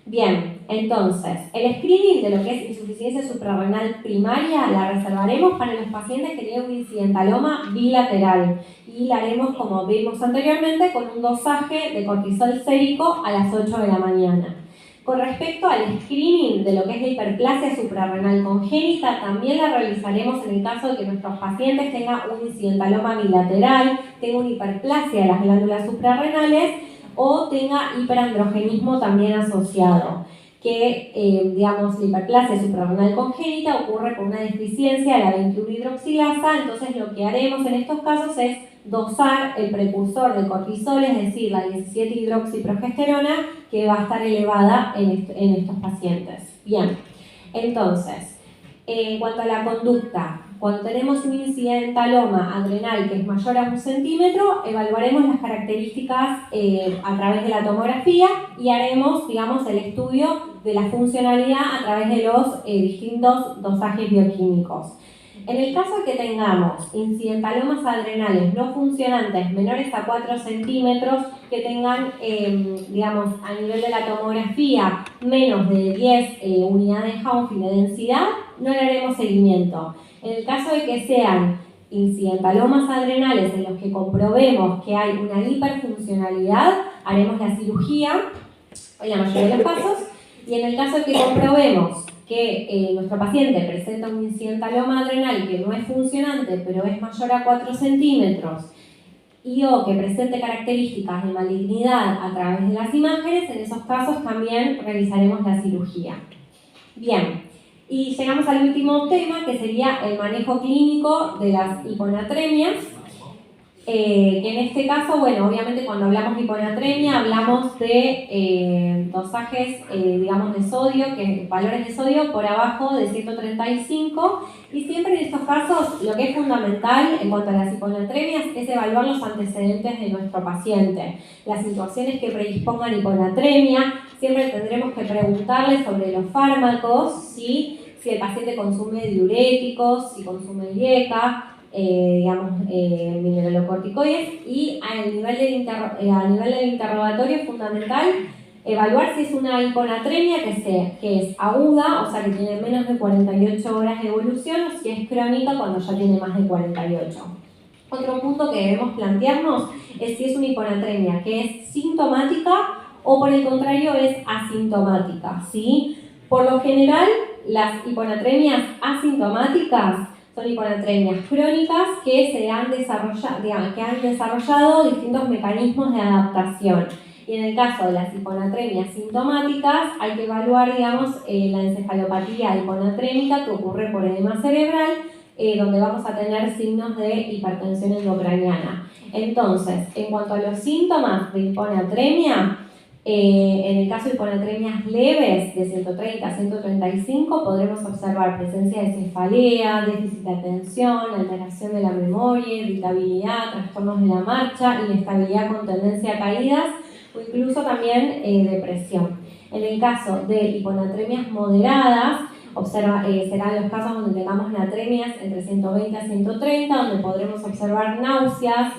Bien, entonces, el screening de lo que es insuficiencia suprarrenal primaria la reservaremos para los pacientes que tienen un incidentaloma bilateral y la haremos, como vimos anteriormente, con un dosaje de cortisol sérico a las 8 de la mañana. Con respecto al screening de lo que es la hiperplasia suprarrenal congénita, también la realizaremos en el caso de que nuestros pacientes tengan un incidentaloma bilateral, tengan una hiperplasia de las glándulas suprarrenales o tenga hiperandrogenismo también asociado, que digamos la hiperplasia suprarrenal congénita ocurre con una deficiencia de la 21-hidroxilasa, entonces lo que haremos en estos casos es dosar el precursor de cortisol, es decir, la 17-hidroxiprogesterona, que va a estar elevada en estos pacientes. Bien, entonces, en cuanto a la conducta, cuando tenemos un incidentaloma adrenal que es mayor a 1 centímetro, evaluaremos las características a través de la tomografía y haremos, digamos, el estudio de la funcionalidad a través de los distintos dosajes bioquímicos. En el caso de que tengamos incidentalomas adrenales no funcionantes menores a 4 centímetros, que tengan, digamos, a nivel de la tomografía menos de 10 unidades Hounsfield de densidad, no le haremos seguimiento. En el caso de que sean incidentalomas adrenales en los que comprobemos que hay una hiperfuncionalidad, haremos la cirugía en la mayoría de los casos, y en el caso de que comprobemos que nuestro paciente presenta un incidentaloma adrenal que no es funcionante, pero es mayor a 4 centímetros, y o que presente características de malignidad a través de las imágenes, en esos casos también realizaremos la cirugía. Bien, y llegamos al último tema, que sería el manejo clínico de las hiponatremias. que en este caso, bueno, obviamente cuando hablamos de hiponatremia hablamos de dosajes, digamos, de sodio, valores de sodio por abajo de 135, y siempre en estos casos lo que es fundamental en cuanto a las hiponatremias es evaluar los antecedentes de nuestro paciente, las situaciones que predispongan hiponatremia. Siempre tendremos que preguntarle sobre los fármacos, ¿sí? Si el paciente consume diuréticos, si consume IECA, mineralocorticoides, y a nivel del interrogatorio es fundamental evaluar si es una hiponatremia que es aguda, o sea que tiene menos de 48 horas de evolución, o si es crónica cuando ya tiene más de 48. Otro punto que debemos plantearnos es si es una hiponatremia que es sintomática o por el contrario es asintomática, ¿sí? Por lo general, las hiponatremias asintomáticas son hiponatremias crónicas que han desarrollado distintos mecanismos de adaptación. Y en el caso de las hiponatremias sintomáticas, hay que evaluar, digamos, la encefalopatía hiponatrémica que ocurre por edema cerebral, donde vamos a tener signos de hipertensión endocraniana. Entonces, en cuanto a los síntomas de hiponatremia, en el caso de hiponatremias leves de 130 a 135 podremos observar presencia de cefalea, déficit de atención, alteración de la memoria, irritabilidad, trastornos de la marcha, inestabilidad con tendencia a caídas o incluso también depresión. En el caso de hiponatremias moderadas, serán los casos donde tengamos natremias entre 120 a 130, donde podremos observar náuseas,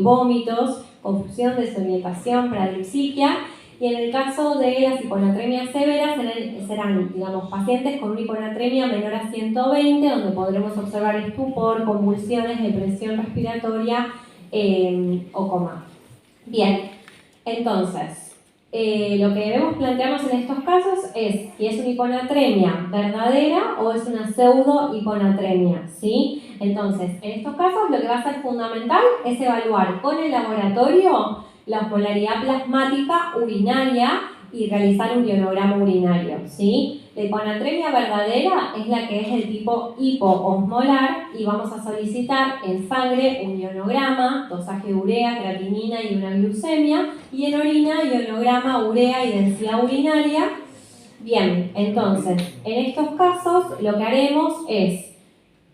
vómitos, confusión, desorientación, paralipsia. Y en el caso de las hiponatremias severas serán, digamos, pacientes con una hiponatremia menor a 120, donde podremos observar estupor, convulsiones, depresión respiratoria o coma. Bien, entonces, lo que debemos plantearnos en estos casos es si es una hiponatremia verdadera o es una pseudo hiponatremia, ¿sí? Entonces, en estos casos lo que va a ser fundamental es evaluar con el laboratorio la osmolaridad plasmática urinaria y realizar un ionograma urinario, ¿sí? La hiponatremia verdadera es la que es del tipo hipoosmolar y vamos a solicitar en sangre un ionograma, dosaje de urea, creatinina y una glucemia, y en orina ionograma, urea y densidad urinaria. Bien, entonces, en estos casos lo que haremos es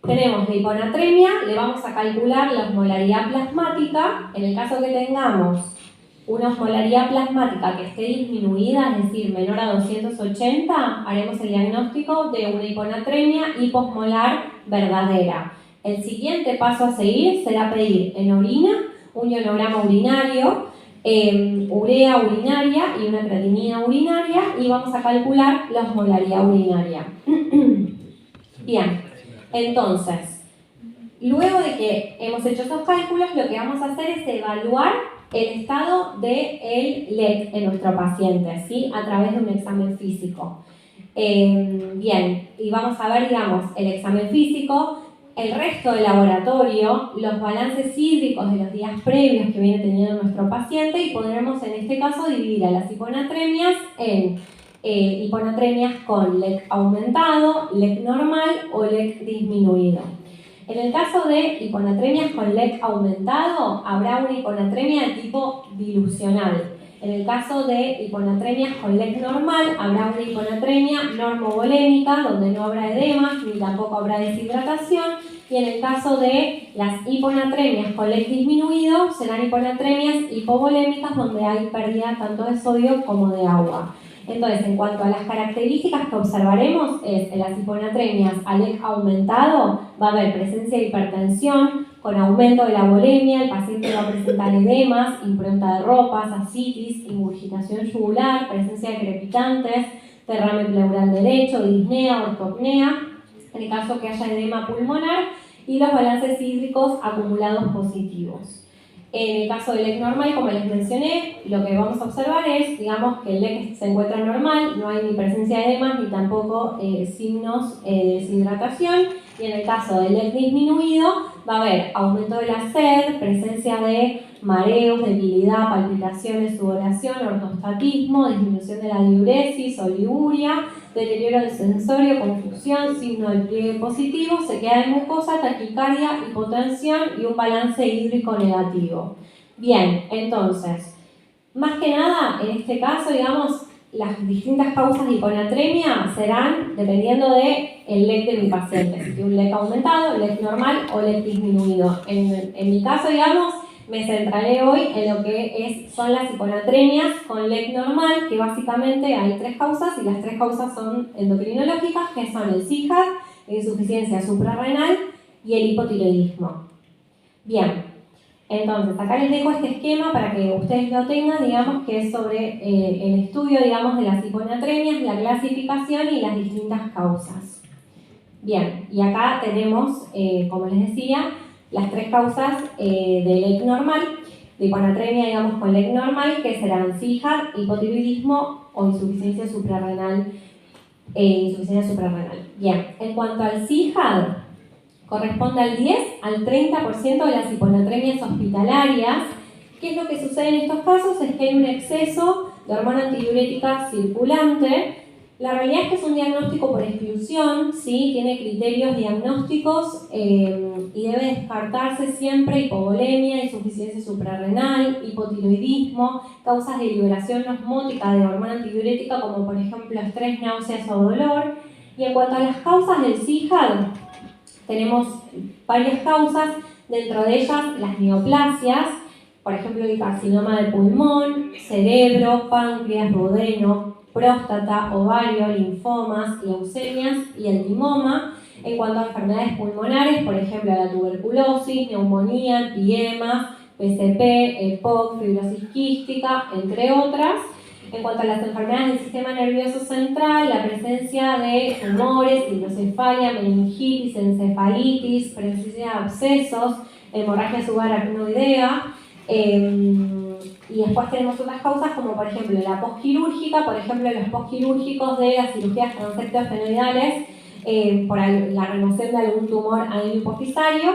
tenemos de hiponatremia, le vamos a calcular la osmolaridad plasmática. En el caso que tengamos una osmolaridad plasmática que esté disminuida, es decir, menor a 280, haremos el diagnóstico de una hiponatremia hiposmolar verdadera. El siguiente paso a seguir será pedir en orina un ionograma urinario, urea urinaria y una creatinina urinaria, y vamos a calcular la osmolaridad urinaria. Bien. Entonces, luego de que hemos hecho esos cálculos, lo que vamos a hacer es evaluar el estado del LEC en nuestro paciente, ¿sí? A través de un examen físico. Bien, y vamos a ver, digamos, el examen físico, el resto del laboratorio, los balances hídricos de los días previos que viene teniendo nuestro paciente, y podremos en este caso dividir a las hiponatremias en hiponatremias con LEC aumentado, LEC normal o LEC disminuido. En el caso de hiponatremias con LEC aumentado, habrá una hiponatremia de tipo dilucional. En el caso de hiponatremias con LEC normal, habrá una hiponatremia normovolémica, donde no habrá edemas ni tampoco habrá deshidratación. Y en el caso de las hiponatremias con LEC disminuido, serán hiponatremias hipovolémicas, donde hay pérdida tanto de sodio como de agua. Entonces, en cuanto a las características que observaremos, en las hiponatremias a LEC aumentado va a haber presencia de hipertensión con aumento de la volemia, el paciente va a presentar edemas, impronta de ropas, ascitis, ingurgitación yugular, presencia de crepitantes, derrame pleural derecho, disnea, ortopnea, en el caso que haya edema pulmonar, y los balances hídricos acumulados positivos. En el caso del LEC normal, como les mencioné, lo que vamos a observar es, digamos, que el LEC se encuentra normal, no hay ni presencia de edemas ni tampoco signos de deshidratación. Y en el caso del LEC disminuido, va a haber aumento de la sed, presencia de mareos, debilidad, palpitaciones, sudoración, ortostatismo, disminución de la diuresis, oliguria, deterioro del sensorio, confusión, signo del pliegue positivo, sequedad de mucosa, taquicardia, hipotensión y un balance hídrico negativo. Bien, entonces, más que nada, en este caso, digamos, las distintas causas de hiponatremia serán dependiendo del LEC de mi paciente, si tiene un LEC aumentado, LEC normal o LEC disminuido. En mi caso, digamos, me centraré hoy en lo que son las hiponatremias con LEC normal, que básicamente hay 3 causas y las 3 causas son endocrinológicas, que son el CIJAD, la insuficiencia suprarrenal y el hipotiroidismo. Bien, entonces acá les dejo este esquema para que ustedes lo tengan, digamos que es sobre el estudio, digamos, de las hiponatremias, la clasificación y las distintas causas. Bien, y acá tenemos, como les decía, las 3 causas de LEC normal, de hiponatremia, digamos, con LEC normal, que serán CIJAD, hipotiroidismo o insuficiencia suprarrenal. Bien, en cuanto al CIJAD, corresponde al 10 al 30% de las hiponatremias hospitalarias. ¿Qué es lo que sucede en estos casos? Es que hay un exceso de hormona antidiurética circulante. La realidad es que es un diagnóstico por exclusión, ¿sí? Tiene criterios diagnósticos y debe descartarse siempre hipovolemia, insuficiencia suprarrenal, hipotiroidismo, causas de liberación osmótica de hormona antidiurética como por ejemplo estrés, náuseas o dolor. Y en cuanto a las causas del CIJAD, tenemos varias causas, dentro de ellas las neoplasias, por ejemplo el carcinoma de pulmón, cerebro, páncreas, duodeno, próstata, ovario, linfomas, leucemias y el timoma. En cuanto a enfermedades pulmonares, por ejemplo la tuberculosis, neumonía, empiemas, PCP, EPOC, fibrosis quística, entre otras. En cuanto a las enfermedades del sistema nervioso central, la presencia de tumores, hidrocefalia, meningitis, encefalitis, presencia de abscesos, hemorragia subaracnoidea. Y después tenemos otras causas como por ejemplo la postquirúrgica, por ejemplo los postquirúrgicos de las cirugías transectoesfenoidales por la remoción de algún tumor hipofisario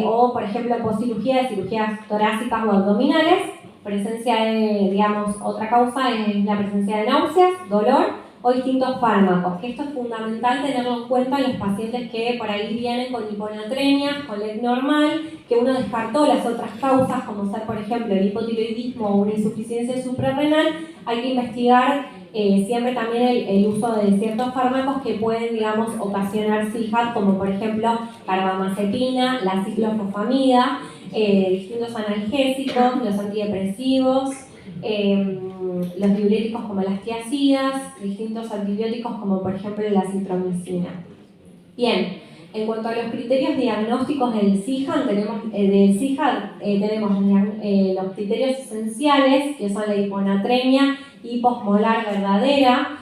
o por ejemplo postcirugía de cirugías torácicas o abdominales. Presencia de, digamos, otra causa es la presencia de náuseas, dolor o distintos fármacos, que esto es fundamental tenerlo en cuenta en los pacientes que por ahí vienen con hiponatremia, con LEC normal, que uno descartó las otras causas, como ser, por ejemplo, el hipotiroidismo o una insuficiencia suprarrenal. Hay que investigar siempre también el uso de ciertos fármacos que pueden, digamos, ocasionar CIJAD, como por ejemplo carbamazepina, la ciclofosfamida, distintos analgésicos, los antidepresivos, los diuréticos como las tiazidas, distintos antibióticos como por ejemplo la citromicina. Bien, en cuanto a los criterios diagnósticos del CIJAD, tenemos los criterios esenciales, que son la hiponatremia hiposmolar verdadera,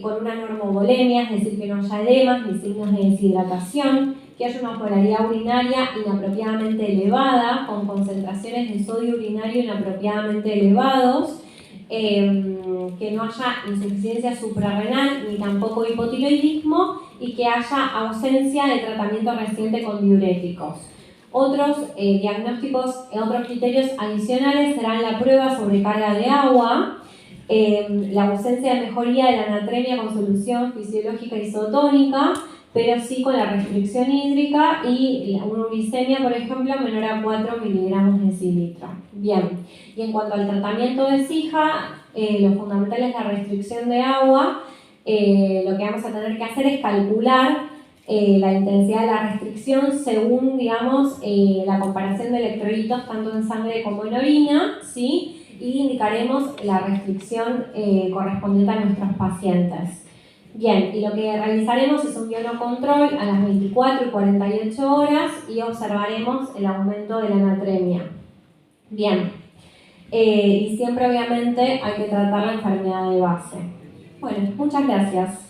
con una normovolemia, es decir, que no haya edemas ni signos de deshidratación, que haya una osmolaridad urinaria inapropiadamente elevada, con concentraciones de sodio urinario inapropiadamente elevados, que no haya insuficiencia suprarrenal ni tampoco hipotiroidismo y que haya ausencia de tratamiento reciente con diuréticos. Otros diagnósticos, otros criterios adicionales serán la prueba sobre carga de agua, la ausencia de mejoría de la anatremia con solución fisiológica isotónica, pero sí con la restricción hídrica y una uricemia, por ejemplo, menor a 4 miligramos decilitro. Bien, y en cuanto al tratamiento de CIJA, lo fundamental es la restricción de agua. Lo que vamos a tener que hacer es calcular la intensidad de la restricción según, digamos, la comparación de electrolitos tanto en sangre como en orina, ¿sí? Y indicaremos la restricción correspondiente a nuestros pacientes. Bien, y lo que realizaremos es un biocontrol a las 24 y 48 horas y observaremos el aumento de la anatremia. Bien, y siempre obviamente hay que tratar la enfermedad de base. Bueno, muchas gracias.